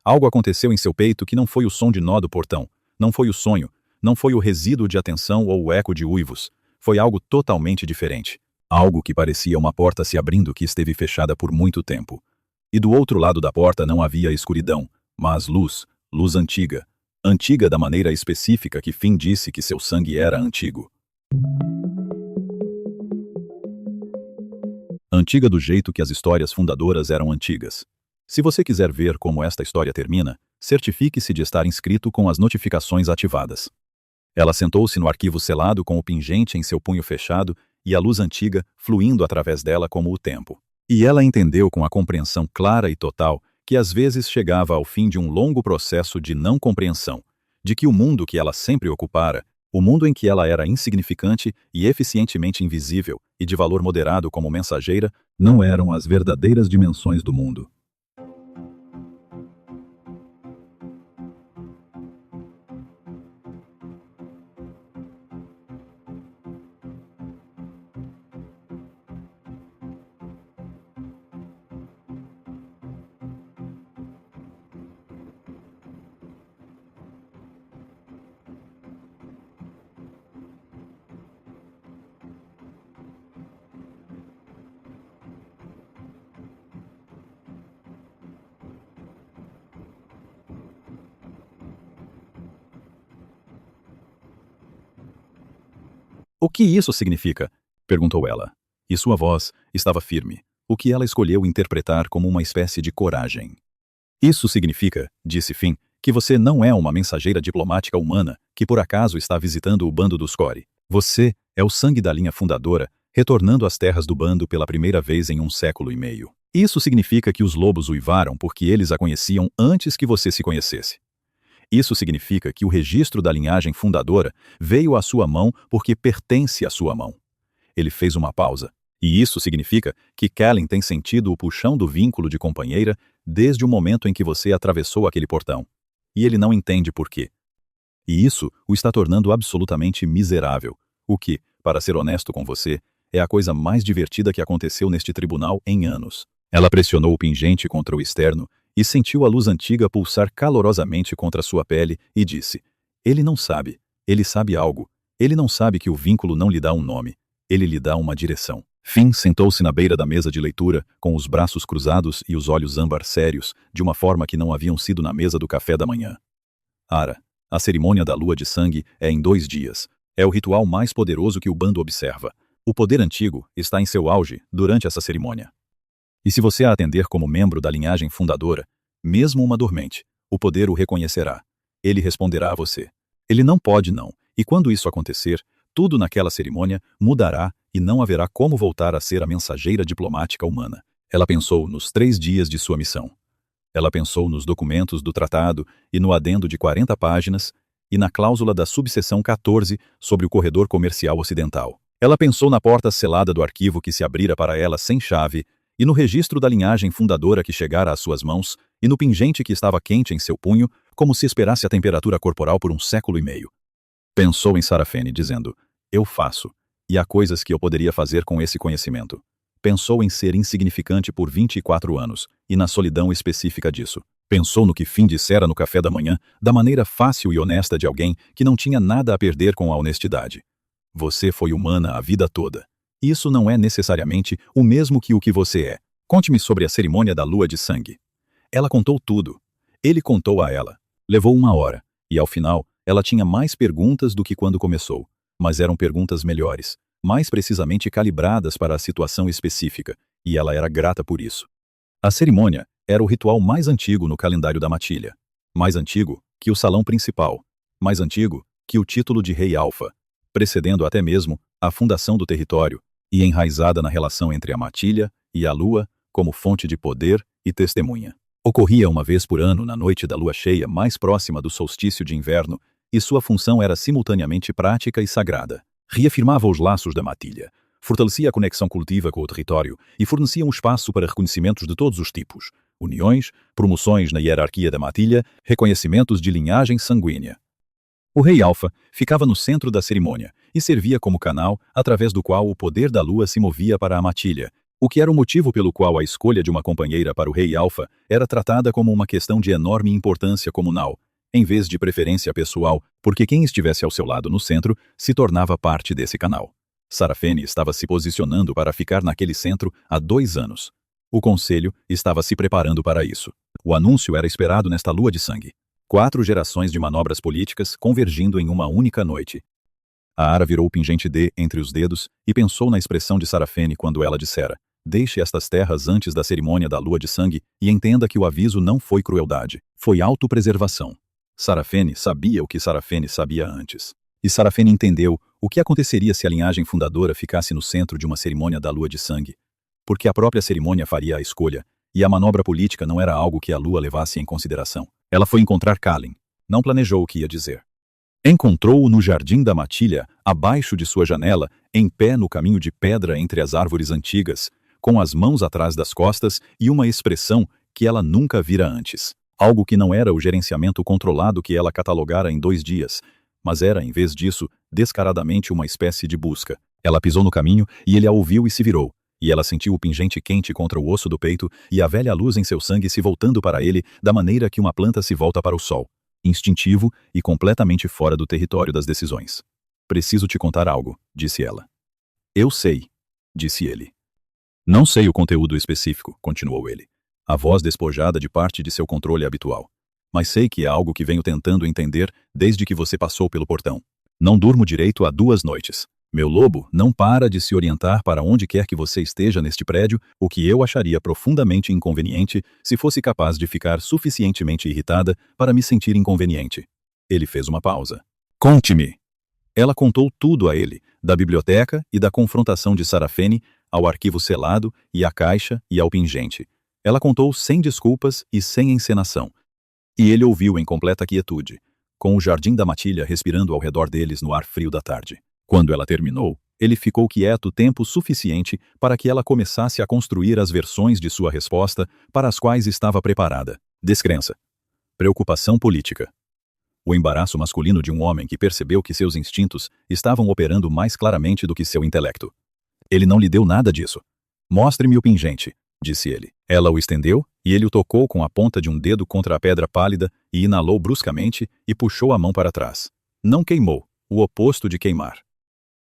Algo aconteceu em seu peito que não foi o som de nó do portão, não foi o sonho, não foi o resíduo de atenção ou o eco de uivos. Foi algo totalmente diferente. Algo que parecia uma porta se abrindo que esteve fechada por muito tempo. E do outro lado da porta não havia escuridão, mas luz, luz antiga. Antiga da maneira específica que Finn disse que seu sangue era antigo. Antiga do jeito que as histórias fundadoras eram antigas. Se você quiser ver como esta história termina, certifique-se de estar inscrito com as notificações ativadas. Ela sentou-se no arquivo selado com o pingente em seu punho fechado e a luz antiga fluindo através dela como o tempo. E ela entendeu com a compreensão clara e total que às vezes chegava ao fim de um longo processo de não compreensão, de que o mundo que ela sempre ocupara, o mundo em que ela era insignificante e eficientemente invisível e de valor moderado como mensageira, não eram as verdadeiras dimensões do mundo. O que isso significa? Perguntou ela. E sua voz estava firme, o que ela escolheu interpretar como uma espécie de coragem. Isso significa, disse Finn, que você não é uma mensageira diplomática humana que por acaso está visitando o bando dos Core. Você é o sangue da linha fundadora, retornando às terras do bando pela primeira vez em 1,5 séculos. Isso significa que os lobos uivaram porque eles a conheciam antes que você se conhecesse. Isso significa que o registro da linhagem fundadora veio à sua mão porque pertence à sua mão. Ele fez uma pausa. E isso significa que Catelyn tem sentido o puxão do vínculo de companheira desde o momento em que você atravessou aquele portão. E ele não entende por quê. E isso o está tornando absolutamente miserável, o que, para ser honesto com você, é a coisa mais divertida que aconteceu neste tribunal em anos. Ela pressionou o pingente contra o externo e sentiu a luz antiga pulsar calorosamente contra sua pele e disse: ele não sabe, ele sabe algo. Ele não sabe que o vínculo não lhe dá um nome, ele lhe dá uma direção. Finn sentou-se na beira da mesa de leitura, com os braços cruzados e os olhos âmbar sérios, de uma forma que não haviam sido na mesa do café da manhã. Ara, a cerimônia da lua de sangue é em 2 dias. É o ritual mais poderoso que o bando observa. O poder antigo está em seu auge durante essa cerimônia. E se você a atender como membro da linhagem fundadora, mesmo uma dormente, o poder o reconhecerá. Ele responderá a você. Ele não pode não, e quando isso acontecer, tudo naquela cerimônia mudará e não haverá como voltar a ser a mensageira diplomática humana. Ela pensou nos 3 dias de sua missão. Ela pensou nos documentos do tratado e no adendo de 40 páginas e na cláusula da subseção 14 sobre o corredor comercial ocidental. Ela pensou na porta selada do arquivo que se abrira para ela sem chave e no registro da linhagem fundadora que chegara às suas mãos e no pingente que estava quente em seu punho, como se esperasse a temperatura corporal por 1,5 séculos. Pensou em Sarafene, dizendo: eu faço, e há coisas que eu poderia fazer com esse conhecimento. Pensou em ser insignificante por 24 anos, e na solidão específica disso. Pensou no que Finn dissera no café da manhã, da maneira fácil e honesta de alguém que não tinha nada a perder com a honestidade. Você foi humana a vida toda. Isso não é necessariamente o mesmo que o que você é. Conte-me sobre a cerimônia da lua de sangue. Ela contou tudo. Ele contou a ela. Levou 1 hora, e ao final, ela tinha mais perguntas do que quando começou. Mas eram perguntas melhores, mais precisamente calibradas para a situação específica, e ela era grata por isso. A cerimônia era o ritual mais antigo no calendário da matilha. Mais antigo que o salão principal. Mais antigo que o título de Rei Alfa, precedendo até mesmo a fundação do território, e enraizada na relação entre a matilha e a lua como fonte de poder e testemunha. Ocorria uma vez por ano na noite da lua cheia mais próxima do solstício de inverno, e sua função era simultaneamente prática e sagrada. Reafirmava os laços da matilha, fortalecia a conexão coletiva com o território e fornecia um espaço para reconhecimentos de todos os tipos: uniões, promoções na hierarquia da matilha, reconhecimentos de linhagem sanguínea. O Rei Alfa ficava no centro da cerimônia e servia como canal através do qual o poder da lua se movia para a matilha, O que era o motivo pelo qual a escolha de uma companheira para o rei Alpha era tratada como uma questão de enorme importância comunal, em vez de preferência pessoal, porque quem estivesse ao seu lado no centro se tornava parte desse canal. Sarafene estava se posicionando para ficar naquele centro há 2 anos. O conselho estava se preparando para isso. O anúncio era esperado nesta lua de sangue. 4 gerações de manobras políticas convergindo em uma única noite. A Ara virou o pingente D entre os dedos e pensou na expressão de Sarafene quando ela dissera: "Deixe estas terras antes da cerimônia da lua de sangue e entenda que o aviso não foi crueldade, foi autopreservação." Sarafene sabia o que Sarafene sabia antes. E Sarafene entendeu o que aconteceria se a linhagem fundadora ficasse no centro de uma cerimônia da lua de sangue. Porque a própria cerimônia faria a escolha, e a manobra política não era algo que a lua levasse em consideração. Ela foi encontrar Kalin. Não planejou o que ia dizer. Encontrou-o no jardim da matilha, abaixo de sua janela, em pé no caminho de pedra entre as árvores antigas, com as mãos atrás das costas e uma expressão que ela nunca vira antes. Algo que não era o gerenciamento controlado que ela catalogara em 2 dias, mas era, em vez disso, descaradamente uma espécie de busca. Ela pisou no caminho e ele a ouviu e se virou. E ela sentiu o pingente quente contra o osso do peito e a velha luz em seu sangue se voltando para ele da maneira que uma planta se volta para o sol. Instintivo e completamente fora do território das decisões. "Preciso te contar algo", disse ela. "Eu sei", disse ele. "Não sei o conteúdo específico", continuou ele, a voz despojada de parte de seu controle habitual. "Mas sei que é algo que venho tentando entender desde que você passou pelo portão. Não durmo direito há 2 noites. Meu lobo não para de se orientar para onde quer que você esteja neste prédio, o que eu acharia profundamente inconveniente se fosse capaz de ficar suficientemente irritada para me sentir inconveniente." Ele fez uma pausa. "Conte-me." Ela contou tudo a ele, da biblioteca e da confrontação de Sarafene, ao arquivo selado e à caixa e ao pingente. Ela contou sem desculpas e sem encenação. E ele ouviu em completa quietude, com o jardim da matilha respirando ao redor deles no ar frio da tarde. Quando ela terminou, ele ficou quieto tempo suficiente para que ela começasse a construir as versões de sua resposta para as quais estava preparada. Descrença. Preocupação política. O embaraço masculino de um homem que percebeu que seus instintos estavam operando mais claramente do que seu intelecto. Ele não lhe deu nada disso. "Mostre-me o pingente", disse ele. Ela o estendeu e ele o tocou com a ponta de um dedo contra a pedra pálida e inalou bruscamente e puxou a mão para trás. Não queimou, o oposto de queimar.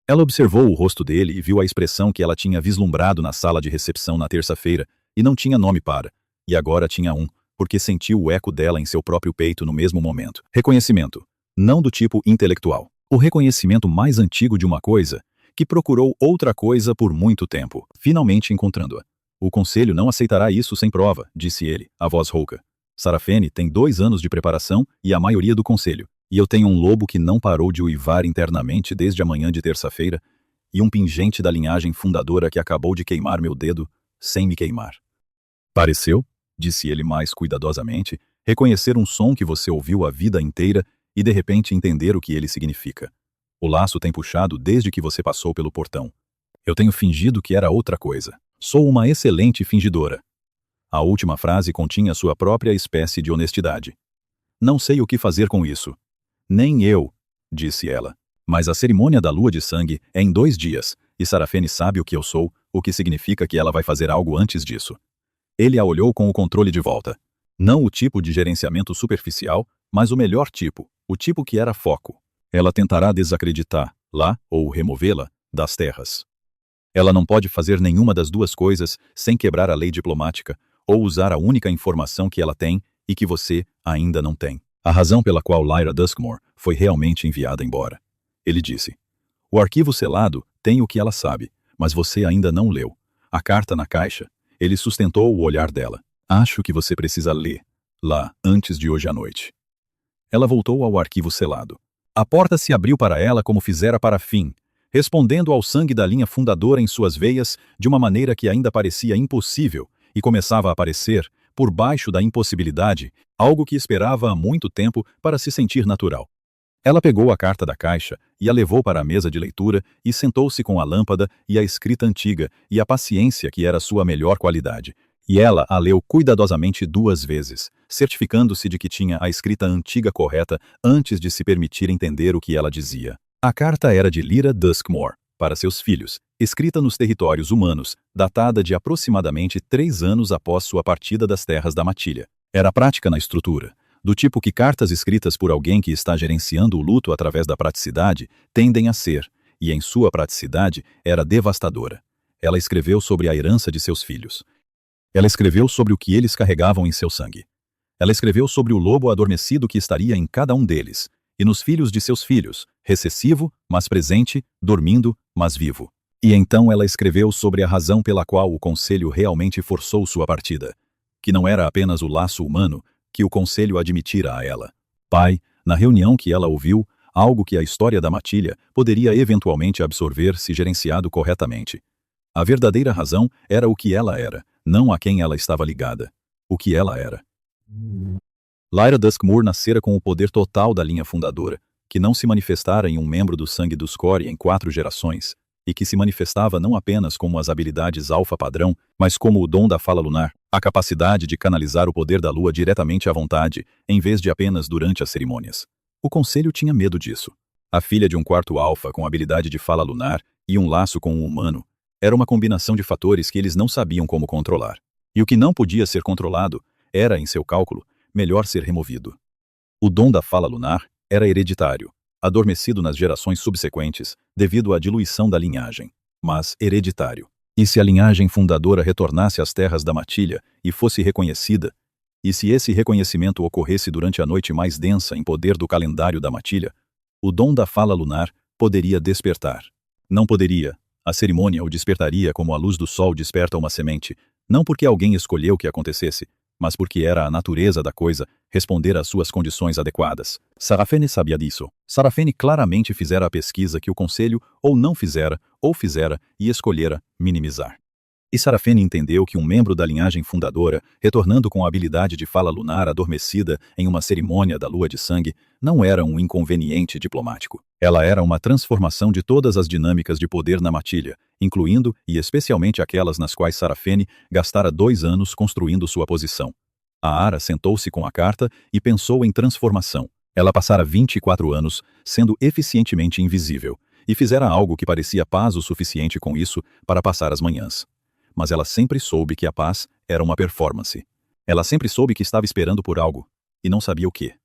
Ela observou o rosto dele e viu a expressão que ela tinha vislumbrado na sala de recepção na terça-feira, e não tinha nome para, e agora tinha um, porque sentiu o eco dela em seu próprio peito no mesmo momento. Reconhecimento. Não do tipo intelectual. O reconhecimento mais antigo de uma coisa, que procurou outra coisa por muito tempo, finalmente encontrando-a. "O conselho não aceitará isso sem prova", disse ele, a voz rouca. "Sarafene tem 2 anos de preparação e a maioria do conselho. E eu tenho um lobo que não parou de uivar internamente desde a manhã de terça-feira, e um pingente da linhagem fundadora que acabou de queimar meu dedo, sem me queimar." "Pareceu", disse ele mais cuidadosamente, "reconhecer um som que você ouviu a vida inteira e de repente entender o que ele significa. O laço tem puxado desde que você passou pelo portão. Eu tenho fingido que era outra coisa. Sou uma excelente fingidora." A última frase continha sua própria espécie de honestidade. "Não sei o que fazer com isso." "Nem eu", disse ela. "Mas a cerimônia da lua de sangue é em 2 dias, e Sarafene sabe o que eu sou, o que significa que ela vai fazer algo antes disso." Ele a olhou com o controle de volta. Não o tipo de gerenciamento superficial, mas o melhor tipo, o tipo que era foco. Ela tentará desacreditar-la, ou removê-la, das terras. Ela não pode fazer nenhuma das 2 coisas sem quebrar a lei diplomática, ou usar a única informação que ela tem e que você ainda não tem. A razão pela qual Lyra Duskmore foi realmente enviada embora. Ele disse: "O arquivo selado tem o que ela sabe, mas você ainda não leu. A carta na caixa." Ele sustentou o olhar dela. "Acho que você precisa ler lá antes de hoje à noite." Ela voltou ao arquivo selado. A porta se abriu para ela como fizera para Finn, respondendo ao sangue da linha fundadora em suas veias de uma maneira que ainda parecia impossível e começava a aparecer, por baixo da impossibilidade, algo que esperava há muito tempo para se sentir natural. Ela pegou a carta da caixa e a levou para a mesa de leitura e sentou-se com a lâmpada e a escrita antiga e a paciência que era sua melhor qualidade. E ela a leu cuidadosamente 2 vezes, certificando-se de que tinha a escrita antiga correta antes de se permitir entender o que ela dizia. A carta era de Lyra Duskmore, para seus filhos, escrita nos territórios humanos, datada de aproximadamente 3 anos após sua partida das terras da matilha. Era prática na estrutura, do tipo que cartas escritas por alguém que está gerenciando o luto através da praticidade tendem a ser, e em sua praticidade era devastadora. Ela escreveu sobre a herança de seus filhos. Ela escreveu sobre o que eles carregavam em seu sangue. Ela escreveu sobre o lobo adormecido que estaria em cada um deles, e nos filhos de seus filhos, recessivo, mas presente, dormindo, mas vivo. E então ela escreveu sobre a razão pela qual o conselho realmente forçou sua partida, que não era apenas o laço humano que o conselho admitira a ela. Pai, na reunião que ela ouviu, algo que a história da matilha poderia eventualmente absorver se gerenciado corretamente. A verdadeira razão era o que ela era, não a quem ela estava ligada. O que ela era. Lyra Duskmoor nascera com o poder total da linha fundadora, que não se manifestara em um membro do sangue dos Core em 4 gerações, e que se manifestava não apenas como as habilidades alfa padrão, mas como o dom da fala lunar, a capacidade de canalizar o poder da lua diretamente à vontade, em vez de apenas durante as cerimônias. O conselho tinha medo disso. A filha de um quarto alfa com habilidade de fala lunar e um laço com um humano era uma combinação de fatores que eles não sabiam como controlar. E o que não podia ser controlado era, em seu cálculo, melhor ser removido. O dom da fala lunar era hereditário, adormecido nas gerações subsequentes devido à diluição da linhagem, mas hereditário. E se a linhagem fundadora retornasse às terras da matilha e fosse reconhecida, e se esse reconhecimento ocorresse durante a noite mais densa em poder do calendário da matilha, o dom da fala lunar poderia despertar. Não poderia. A cerimônia o despertaria como a luz do sol desperta uma semente, não porque alguém escolheu que acontecesse, mas porque era a natureza da coisa responder às suas condições adequadas. Sarafene sabia disso. Sarafene claramente fizera a pesquisa que o conselho ou não fizera, ou fizera e escolhera minimizar. E Sarafene entendeu que um membro da linhagem fundadora, retornando com a habilidade de fala lunar adormecida em uma cerimônia da lua de sangue, não era um inconveniente diplomático. Ela era uma transformação de todas as dinâmicas de poder na matilha, incluindo e especialmente aquelas nas quais Sarafene gastara 2 anos construindo sua posição. A Ara sentou-se com a carta e pensou em transformação. Ela passara 24 anos sendo eficientemente invisível, e fizera algo que parecia paz o suficiente com isso para passar as manhãs. Mas ela sempre soube que a paz era uma performance. Ela sempre soube que estava esperando por algo, e não sabia o quê.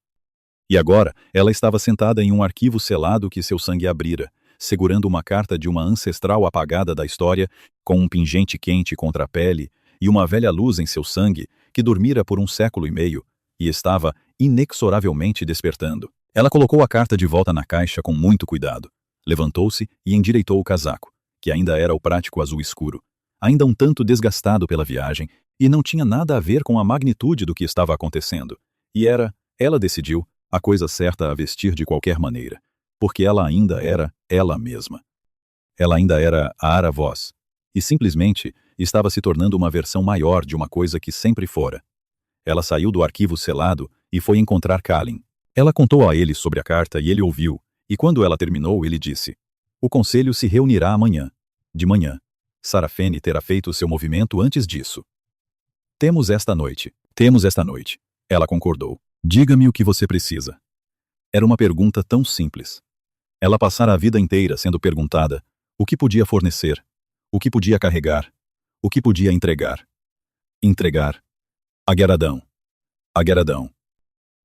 E agora, ela estava sentada em um arquivo selado que seu sangue abrira, segurando uma carta de uma ancestral apagada da história, com um pingente quente contra a pele e uma velha luz em seu sangue que dormira por 1 século e meio e estava inexoravelmente despertando. Ela colocou a carta de volta na caixa com muito cuidado, levantou-se e endireitou o casaco, que ainda era o prático azul escuro, ainda um tanto desgastado pela viagem, e não tinha nada a ver com a magnitude do que estava acontecendo. E era, ela decidiu, a coisa certa a vestir de qualquer maneira, porque ela ainda era ela mesma. Ela ainda era a Ara Voss, e simplesmente estava se tornando uma versão maior de uma coisa que sempre fora. Ela saiu do arquivo selado e foi encontrar Kalin. Ela contou a ele sobre a carta e ele ouviu, e quando ela terminou ele disse: "O conselho se reunirá amanhã. De manhã. Sarafene terá feito seu movimento antes disso." Temos esta noite. Ela concordou. "Diga-me o que você precisa." Era uma pergunta tão simples. Ela passara a vida inteira sendo perguntada o que podia fornecer, o que podia carregar, o que podia entregar. Entregar. Agueradão.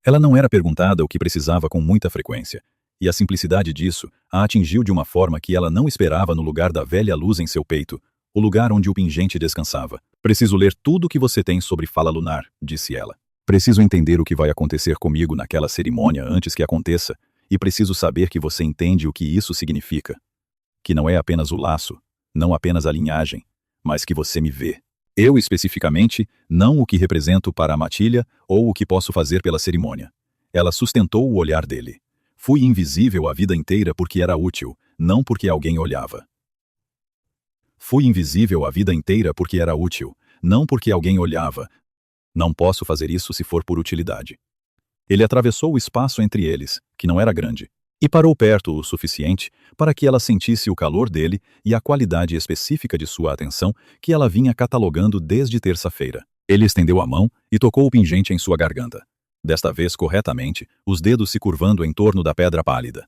Ela não era perguntada o que precisava com muita frequência, e a simplicidade disso a atingiu de uma forma que ela não esperava no lugar da velha luz em seu peito, o lugar onde o pingente descansava. "Preciso ler tudo o que você tem sobre fala lunar", disse ela. "Preciso entender o que vai acontecer comigo naquela cerimônia antes que aconteça, e preciso saber que você entende o que isso significa. Que não é apenas o laço, não apenas a linhagem, mas que você me vê. Eu especificamente, não o que represento para a matilha ou o que posso fazer pela cerimônia." Ela sustentou o olhar dele. "Fui invisível a vida inteira porque era útil, não porque alguém olhava. Fui invisível a vida inteira porque era útil, não porque alguém olhava. Não posso fazer isso se for por utilidade." Ele atravessou o espaço entre eles, que não era grande, e parou perto o suficiente para que ela sentisse o calor dele e a qualidade específica de sua atenção que ela vinha catalogando desde terça-feira. Ele estendeu a mão e tocou o pingente em sua garganta. Desta vez corretamente, os dedos se curvando em torno da pedra pálida.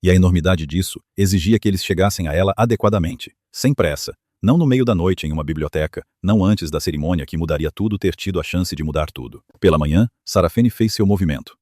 E a enormidade disso exigia que eles chegassem a ela adequadamente, sem pressa, não no meio da noite em uma biblioteca, não antes da cerimônia que mudaria tudo ter tido a chance de mudar tudo. Pela manhã, Sarafene fez seu movimento.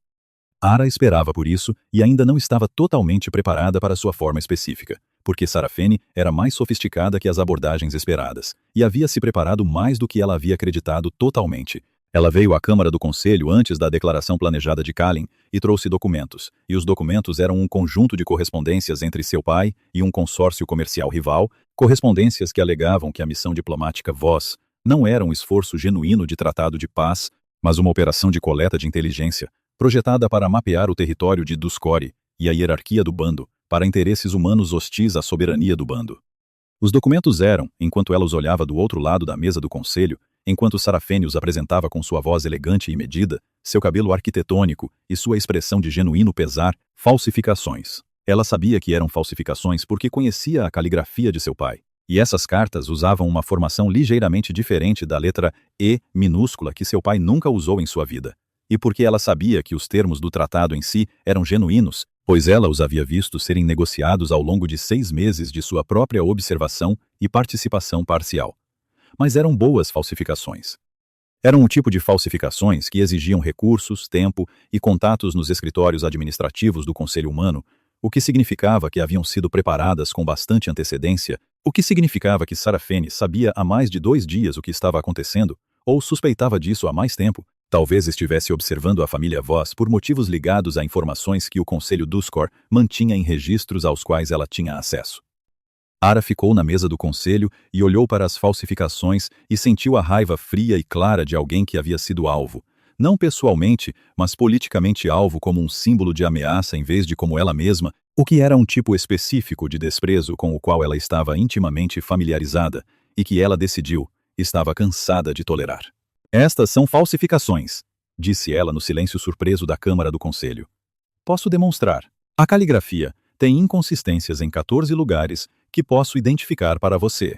Ara esperava por isso e ainda não estava totalmente preparada para sua forma específica, porque Sarafene era mais sofisticada que as abordagens esperadas, e havia se preparado mais do que ela havia acreditado totalmente. Ela veio à Câmara do Conselho antes da declaração planejada de Kalin e trouxe documentos, e os documentos eram um conjunto de correspondências entre seu pai e um consórcio comercial rival, correspondências que alegavam que a missão diplomática Voz não era um esforço genuíno de tratado de paz, mas uma operação de coleta de inteligência, projetada para mapear o território de Duskori e a hierarquia do bando, para interesses humanos hostis à soberania do bando. Os documentos eram, enquanto ela os olhava do outro lado da mesa do conselho, enquanto Sarafene os apresentava com sua voz elegante e medida, seu cabelo arquitetônico e sua expressão de genuíno pesar, falsificações. Ela sabia que eram falsificações porque conhecia a caligrafia de seu pai. E essas cartas usavam uma formação ligeiramente diferente da letra E minúscula que seu pai nunca usou em sua vida. E porque ela sabia que os termos do tratado em si eram genuínos, pois ela os havia visto serem negociados ao longo de 6 meses de sua própria observação e participação parcial. Mas eram boas falsificações. Eram o tipo de falsificações que exigiam recursos, tempo e contatos nos escritórios administrativos do Conselho Humano, o que significava que haviam sido preparadas com bastante antecedência, o que significava que Sarafene sabia há mais de 2 dias o que estava acontecendo, ou suspeitava disso há mais tempo. Talvez estivesse observando a família Voz por motivos ligados a informações que o Conselho Duskor mantinha em registros aos quais ela tinha acesso. Ara ficou na mesa do conselho e olhou para as falsificações e sentiu a raiva fria e clara de alguém que havia sido alvo, não pessoalmente, mas politicamente alvo como um símbolo de ameaça em vez de como ela mesma, o que era um tipo específico de desprezo com o qual ela estava intimamente familiarizada e que ela decidiu, estava cansada de tolerar. Estas são falsificações, disse ela no silêncio surpreso da Câmara do Conselho. Posso demonstrar. A caligrafia tem inconsistências em 14 lugares que posso identificar para você.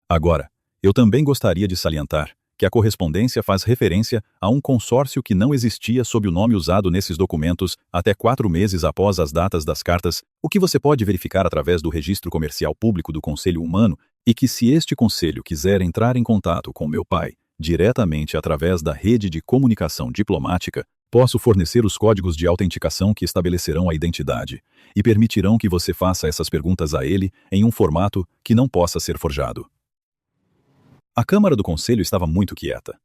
Agora, eu também gostaria de salientar que a correspondência faz referência a um consórcio que não existia sob o nome usado nesses documentos até 4 meses após as datas das cartas, o que você pode verificar através do registro comercial público do Conselho Humano, e que se este conselho quiser entrar em contato com meu pai, diretamente através da rede de comunicação diplomática, posso fornecer os códigos de autenticação que estabelecerão a identidade e permitirão que você faça essas perguntas a ele em um formato que não possa ser forjado. A Câmara do Conselho estava muito quieta.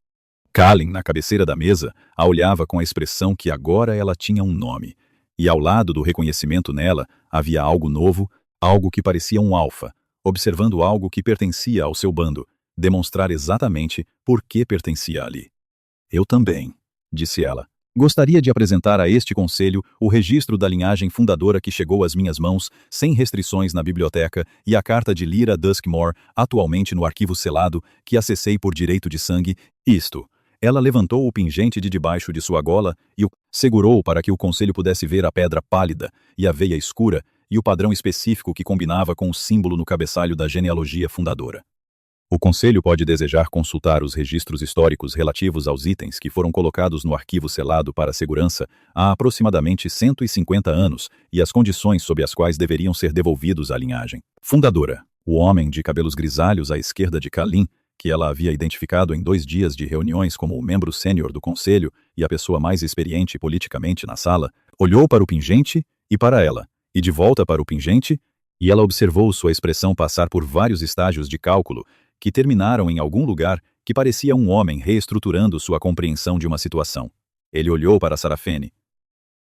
Kalin, na cabeceira da mesa, a olhava com a expressão que agora ela tinha um nome, e ao lado do reconhecimento nela havia algo novo, algo que parecia um alfa, observando algo que pertencia ao seu bando, demonstrar exatamente por que pertencia ali. Eu também, disse ela. Gostaria de apresentar a este conselho o registro da linhagem fundadora que chegou às minhas mãos, sem restrições na biblioteca, e a carta de Lyra Duskmore, atualmente no arquivo selado, que acessei por direito de sangue. Isto. Ela levantou o pingente de debaixo de sua gola e o segurou para que o conselho pudesse ver a pedra pálida e a veia escura e o padrão específico que combinava com o símbolo no cabeçalho da genealogia fundadora. O Conselho pode desejar consultar os registros históricos relativos aos itens que foram colocados no arquivo selado para segurança há aproximadamente 150 anos e as condições sob as quais deveriam ser devolvidos à linhagem fundadora. O homem de cabelos grisalhos à esquerda de Kalin, que ela havia identificado em 2 dias de reuniões como o membro sênior do Conselho e a pessoa mais experiente politicamente na sala, olhou para o pingente e para ela, e de volta para o pingente, e ela observou sua expressão passar por vários estágios de cálculo que terminaram em algum lugar que parecia um homem reestruturando sua compreensão de uma situação. Ele olhou para Sarafene.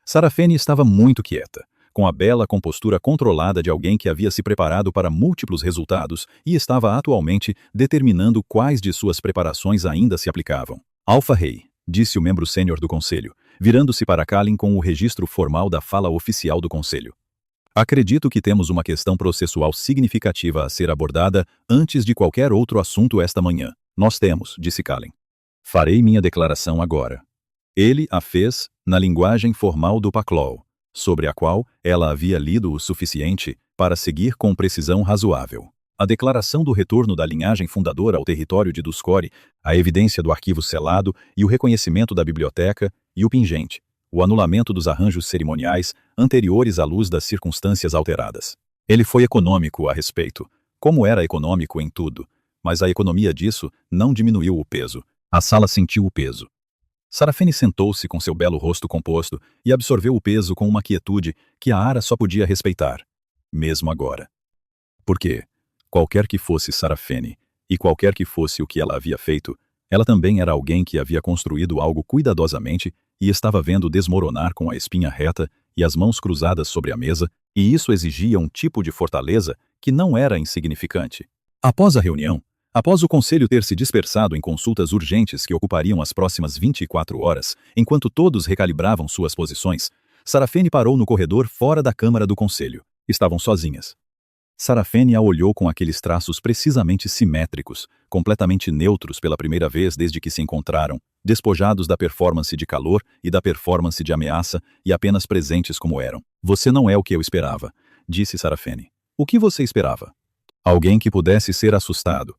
Sarafene estava muito quieta, com a bela compostura controlada de alguém que havia se preparado para múltiplos resultados e estava atualmente determinando quais de suas preparações ainda se aplicavam. Alfa Rei, disse o membro sênior do conselho, virando-se para Kalin com o registro formal da fala oficial do conselho. Acredito que temos uma questão processual significativa a ser abordada antes de qualquer outro assunto esta manhã. Nós temos, disse Kalin. Farei minha declaração agora. Ele a fez na linguagem formal do Paklaw, sobre a qual ela havia lido o suficiente para seguir com precisão razoável. A declaração do retorno da linhagem fundadora ao território de Duskori, a evidência do arquivo selado e o reconhecimento da biblioteca e o pingente, o anulamento dos arranjos cerimoniais anteriores à luz das circunstâncias alteradas. Ele foi econômico a respeito, como era econômico em tudo, mas a economia disso não diminuiu o peso. A sala sentiu o peso. Sarafene sentou-se com seu belo rosto composto e absorveu o peso com uma quietude que a Ara só podia respeitar, mesmo agora. Porque, qualquer que fosse Sarafene, e qualquer que fosse o que ela havia feito, ela também era alguém que havia construído algo cuidadosamente e estava vendo desmoronar com a espinha reta e as mãos cruzadas sobre a mesa, e isso exigia um tipo de fortaleza que não era insignificante. Após a reunião, após o conselho ter se dispersado em consultas urgentes que ocupariam as próximas 24 horas, enquanto todos recalibravam suas posições, Sarafene parou no corredor fora da câmara do conselho. Estavam sozinhas. Sarafene a olhou com aqueles traços precisamente simétricos, completamente neutros pela primeira vez desde que se encontraram, despojados da performance de calor e da performance de ameaça e apenas presentes como eram. Você não é o que eu esperava, disse Sarafene. O que você esperava? Alguém que pudesse ser assustado.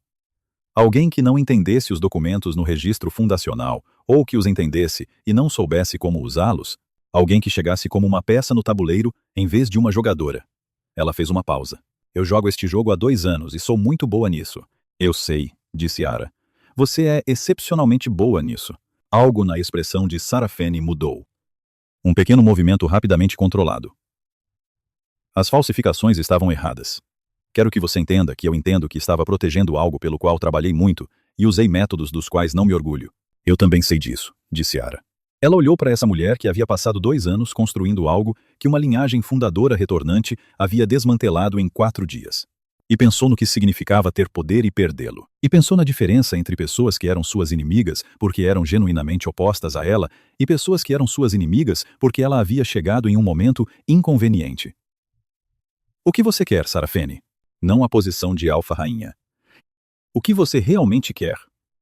Alguém que não entendesse os documentos no registro fundacional, ou que os entendesse e não soubesse como usá-los. Alguém que chegasse como uma peça no tabuleiro em vez de uma jogadora. Ela fez uma pausa. Eu jogo este jogo há 2 anos e sou muito boa nisso. Eu sei, disse Ara. Você é excepcionalmente boa nisso. Algo na expressão de Sarafene mudou. Um pequeno movimento rapidamente controlado. As falsificações estavam erradas. Quero que você entenda que eu entendo que estava protegendo algo pelo qual trabalhei muito e usei métodos dos quais não me orgulho. Eu também sei disso, disse Ara. Ela olhou para essa mulher que havia passado 2 anos construindo algo que uma linhagem fundadora retornante havia desmantelado em 4 dias. E pensou no que significava ter poder e perdê-lo. E pensou na diferença entre pessoas que eram suas inimigas porque eram genuinamente opostas a ela e pessoas que eram suas inimigas porque ela havia chegado em um momento inconveniente. O que você quer, Sarafene? Não a posição de alfa-rainha. O que você realmente quer?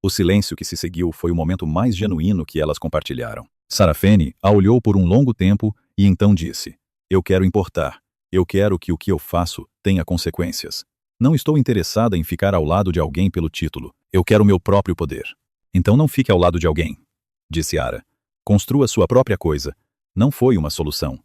O silêncio que se seguiu foi o momento mais genuíno que elas compartilharam. Sarafene a olhou por um longo tempo e então disse: Eu quero importar. Eu quero que o que eu faço tenha consequências. Não estou interessada em ficar ao lado de alguém pelo título. Eu quero meu próprio poder. Então não fique ao lado de alguém, disse Ara. Construa sua própria coisa. Não foi uma solução.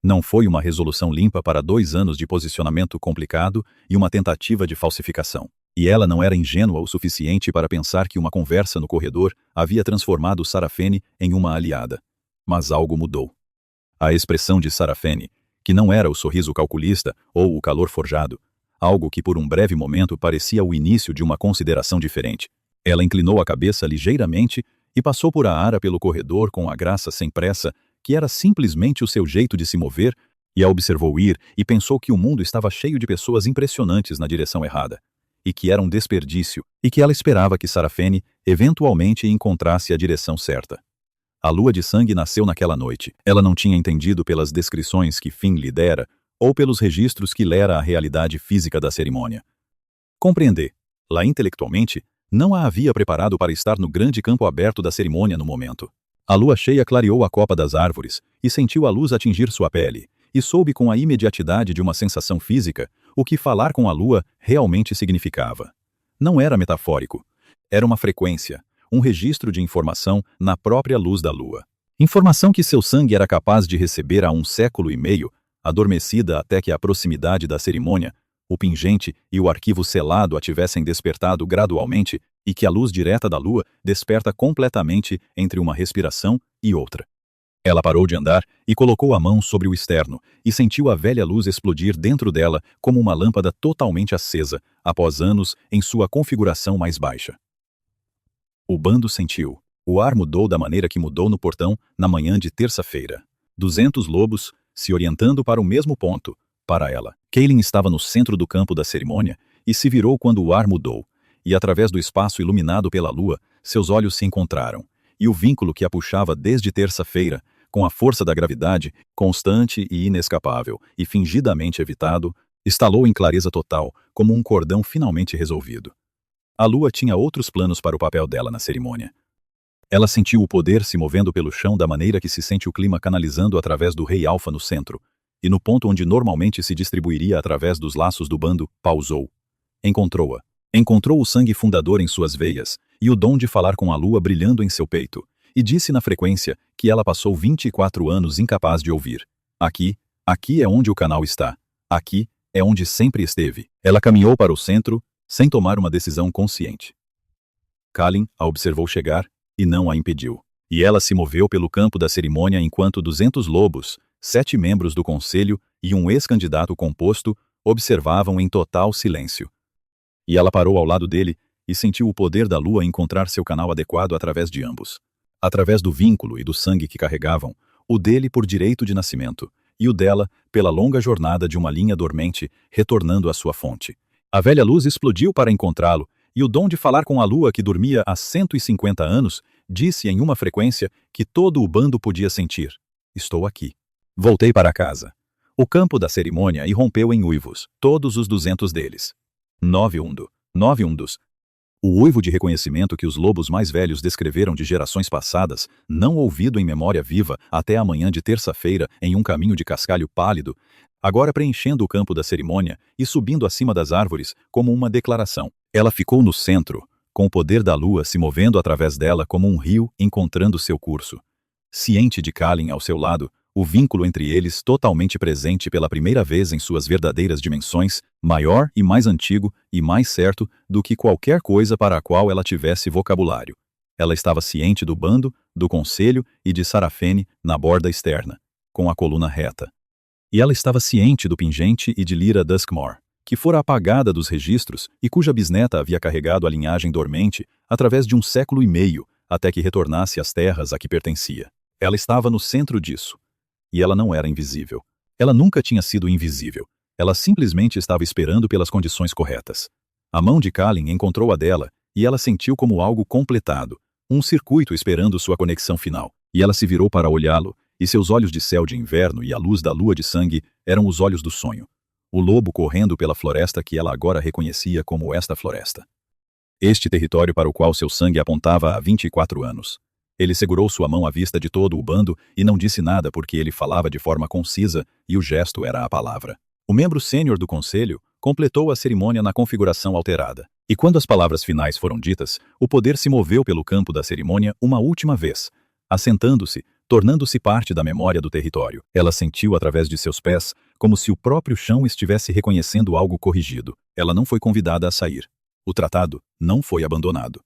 Não foi uma resolução limpa para 2 anos de posicionamento complicado e uma tentativa de falsificação. E ela não era ingênua o suficiente para pensar que uma conversa no corredor havia transformado Sarafene em uma aliada. Mas algo mudou. A expressão de Sarafene, que não era o sorriso calculista ou o calor forjado, algo que por um breve momento parecia o início de uma consideração diferente. Ela inclinou a cabeça ligeiramente e passou por Ara pelo corredor com a graça sem pressa, que era simplesmente o seu jeito de se mover, e a observou ir e pensou que o mundo estava cheio de pessoas impressionantes na direção errada, e que era um desperdício, e que ela esperava que Sarafene eventualmente encontrasse a direção certa. A lua de sangue nasceu naquela noite. Ela não tinha entendido pelas descrições que Finn lhe dera, ou pelos registros que lera a realidade física da cerimônia. Compreender, lá intelectualmente, não a havia preparado para estar no grande campo aberto da cerimônia no momento. A lua cheia clareou a copa das árvores e sentiu a luz atingir sua pele, e soube com a imediatidade de uma sensação física o que falar com a lua realmente significava. Não era metafórico. Era uma frequência, um registro de informação na própria luz da lua. Informação que seu sangue era capaz de receber há 1 século e meio, adormecida até que a proximidade da cerimônia, o pingente e o arquivo selado a tivessem despertado gradualmente, e que a luz direta da lua desperta completamente entre uma respiração e outra. Ela parou de andar e colocou a mão sobre o externo, e sentiu a velha luz explodir dentro dela como uma lâmpada totalmente acesa, após anos em sua configuração mais baixa. O bando sentiu. O ar mudou da maneira que mudou no portão na manhã de terça-feira. 200 lobos, se orientando para o mesmo ponto, para ela. Kaylin estava no centro do campo da cerimônia e se virou quando o ar mudou, e através do espaço iluminado pela lua, seus olhos se encontraram, e o vínculo que a puxava desde terça-feira, com a força da gravidade, constante e inescapável, e fingidamente evitado, estalou em clareza total, como um cordão finalmente resolvido. A lua tinha outros planos para o papel dela na cerimônia. Ela sentiu o poder se movendo pelo chão da maneira que se sente o clima canalizando através do rei alfa no centro, e no ponto onde normalmente se distribuiria através dos laços do bando, pausou. Encontrou-a. Encontrou o sangue fundador em suas veias, e o dom de falar com a lua brilhando em seu peito, e disse na frequência que ela passou 24 anos incapaz de ouvir. Aqui é onde o canal está. Aqui é onde sempre esteve. Ela caminhou para o centro, sem tomar uma decisão consciente. Kalin a observou chegar e não a impediu. E ela se moveu pelo campo da cerimônia enquanto 200 lobos, 7 membros do conselho e um ex-candidato composto observavam em total silêncio. E ela parou ao lado dele e sentiu o poder da lua encontrar seu canal adequado através de ambos. Através do vínculo e do sangue que carregavam, o dele por direito de nascimento, e o dela pela longa jornada de uma linha dormente retornando à sua fonte. A velha luz explodiu para encontrá-lo, e o dom de falar com a lua que dormia há 150 anos disse em uma frequência que todo o bando podia sentir: estou aqui. Voltei para casa. O campo da cerimônia irrompeu em uivos, todos os 200 deles. 9 undos. O uivo de reconhecimento que os lobos mais velhos descreveram de gerações passadas, não ouvido em memória viva até a manhã de terça-feira em um caminho de cascalho pálido, agora preenchendo o campo da cerimônia e subindo acima das árvores como uma declaração. Ela ficou no centro, com o poder da lua se movendo através dela como um rio encontrando seu curso. Ciente de Kalin ao seu lado, o vínculo entre eles totalmente presente pela primeira vez em suas verdadeiras dimensões, maior e mais antigo e mais certo do que qualquer coisa para a qual ela tivesse vocabulário. Ela estava ciente do bando, do conselho e de Sarafene na borda externa, com a coluna reta. E ela estava ciente do pingente e de Lyra Duskmore, que fora apagada dos registros e cuja bisneta havia carregado a linhagem dormente através de 1 século e meio até que retornasse às terras a que pertencia. Ela estava no centro disso. E ela não era invisível. Ela nunca tinha sido invisível. Ela simplesmente estava esperando pelas condições corretas. A mão de Kalin encontrou a dela, e ela sentiu como algo completado, um circuito esperando sua conexão final. E ela se virou para olhá-lo, e seus olhos de céu de inverno e a luz da lua de sangue eram os olhos do sonho. O lobo correndo pela floresta que ela agora reconhecia como esta floresta. Este território para o qual seu sangue apontava há 24 anos. Ele segurou sua mão à vista de todo o bando e não disse nada porque ele falava de forma concisa e o gesto era a palavra. O membro sênior do conselho completou a cerimônia na configuração alterada. E quando as palavras finais foram ditas, o poder se moveu pelo campo da cerimônia uma última vez, assentando-se, tornando-se parte da memória do território. Ela sentiu através de seus pés como se o próprio chão estivesse reconhecendo algo corrigido. Ela não foi convidada a sair. O tratado não foi abandonado.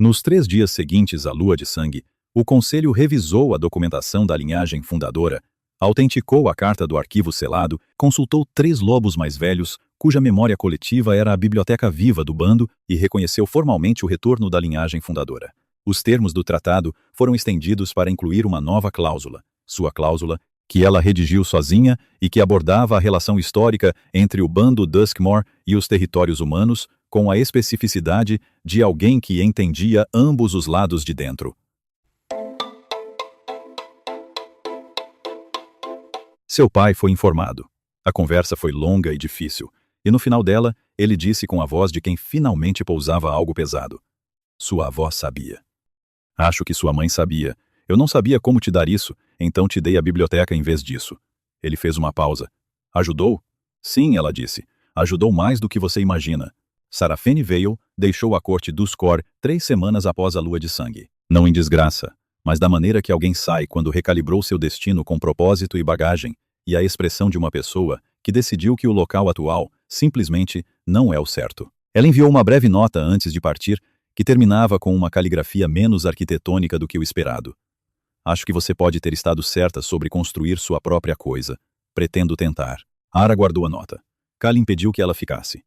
Nos 3 dias seguintes à lua de sangue, o conselho revisou a documentação da linhagem fundadora, autenticou a carta do arquivo selado, consultou 3 lobos mais velhos, cuja memória coletiva era a biblioteca viva do bando, e reconheceu formalmente o retorno da linhagem fundadora. Os termos do tratado foram estendidos para incluir uma nova cláusula, sua cláusula, que ela redigiu sozinha e que abordava a relação histórica entre o bando Duskmore e os territórios humanos, com a especificidade de alguém que entendia ambos os lados de dentro. Seu pai foi informado. A conversa foi longa e difícil, e no final dela, ele disse com a voz de quem finalmente pousava algo pesado. Sua avó sabia. Acho que sua mãe sabia. Eu não sabia como te dar isso, então te dei a biblioteca em vez disso. Ele fez uma pausa. Ajudou? Sim, ela disse. Ajudou mais do que você imagina. Sarafene Vale deixou a corte Duskor 3 semanas após a lua de sangue. Não em desgraça, mas da maneira que alguém sai quando recalibrou seu destino com propósito e bagagem, e a expressão de uma pessoa que decidiu que o local atual simplesmente não é o certo. Ela enviou uma breve nota antes de partir, que terminava com uma caligrafia menos arquitetônica do que o esperado. Acho que você pode ter estado certa sobre construir sua própria coisa. Pretendo tentar. Ara guardou a nota. Kalin pediu que ela ficasse.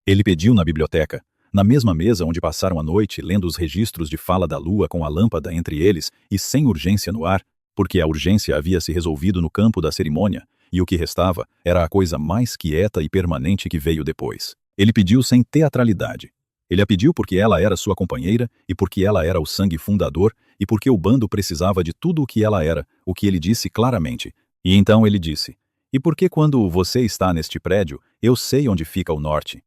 Ele pediu na biblioteca, na mesma mesa onde passaram a noite lendo os registros de fala da lua com a lâmpada entre eles e sem urgência no ar, porque a urgência havia se resolvido no campo da cerimônia, e o que restava era a coisa mais quieta e permanente que veio depois. Ele pediu sem teatralidade. Ele a pediu porque ela era sua companheira e porque ela era o sangue fundador e porque o bando precisava de tudo o que ela era, o que ele disse claramente. E então ele disse, e porque quando você está neste prédio, eu sei onde fica o norte.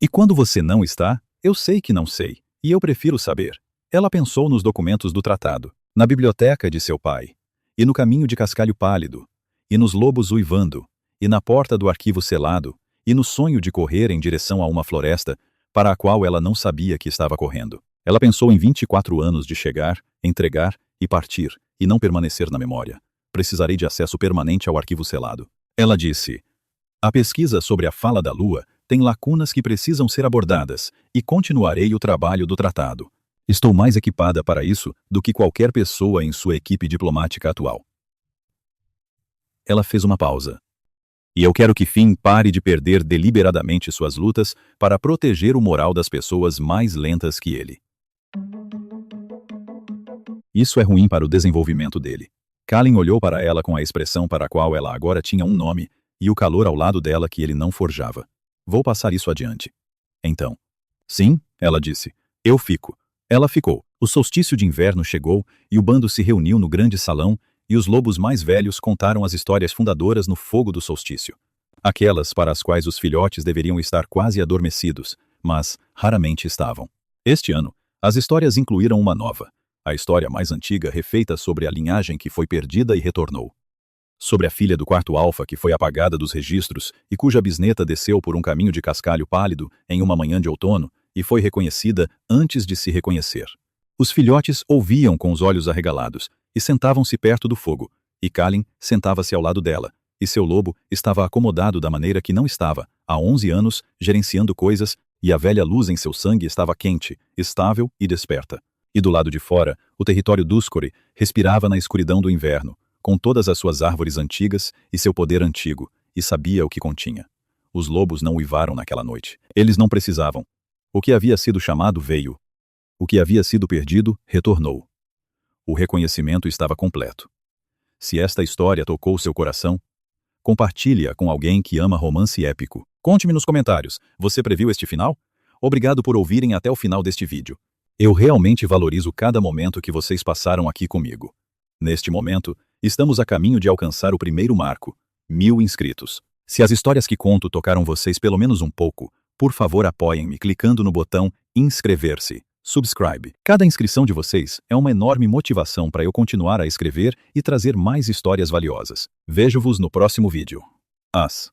E quando você não está, eu sei que não sei, e eu prefiro saber. Ela pensou nos documentos do tratado, na biblioteca de seu pai, e no caminho de cascalho pálido, e nos lobos uivando, e na porta do arquivo selado, e no sonho de correr em direção a uma floresta, para a qual ela não sabia que estava correndo. Ela pensou em 24 anos de chegar, entregar e partir, e não permanecer na memória. Precisarei de acesso permanente ao arquivo selado. Ela disse: a pesquisa sobre a fala da Lua tem lacunas que precisam ser abordadas, e continuarei o trabalho do tratado. Estou mais equipada para isso do que qualquer pessoa em sua equipe diplomática atual. Ela fez uma pausa. E eu quero que Finn pare de perder deliberadamente suas lutas para proteger o moral das pessoas mais lentas que ele. Isso é ruim para o desenvolvimento dele. Kalin olhou para ela com a expressão para a qual ela agora tinha um nome, e o calor ao lado dela que ele não forjava. Vou passar isso adiante. Então. Sim, ela disse. Eu fico. Ela ficou. O solstício de inverno chegou, e o bando se reuniu no grande salão, e os lobos mais velhos contaram as histórias fundadoras no fogo do solstício. Aquelas para as quais os filhotes deveriam estar quase adormecidos, mas raramente estavam. Este ano, as histórias incluíram uma nova. A história mais antiga refeita sobre a linhagem que foi perdida e retornou. Sobre a filha do quarto alfa que foi apagada dos registros e cuja bisneta desceu por um caminho de cascalho pálido em uma manhã de outono e foi reconhecida antes de se reconhecer. Os filhotes ouviam com os olhos arregalados e sentavam-se perto do fogo, e Kalin sentava-se ao lado dela, e seu lobo estava acomodado da maneira que não estava, há 11 anos, gerenciando coisas, e a velha luz em seu sangue estava quente, estável e desperta. E do lado de fora, o território Duscori respirava na escuridão do inverno, com todas as suas árvores antigas e seu poder antigo, e sabia o que continha. Os lobos não uivaram naquela noite. Eles não precisavam. O que havia sido chamado veio. O que havia sido perdido, retornou. O reconhecimento estava completo. Se esta história tocou seu coração, compartilhe-a com alguém que ama romance épico. Conte-me nos comentários, você previu este final? Obrigado por ouvirem até o final deste vídeo. Eu realmente valorizo cada momento que vocês passaram aqui comigo. Neste momento, estamos a caminho de alcançar o primeiro marco, 1000 inscritos. Se as histórias que conto tocaram vocês pelo menos um pouco, por favor apoiem-me clicando no botão inscrever-se, subscribe. Cada inscrição de vocês é uma enorme motivação para eu continuar a escrever e trazer mais histórias valiosas. Vejo-vos no próximo vídeo. As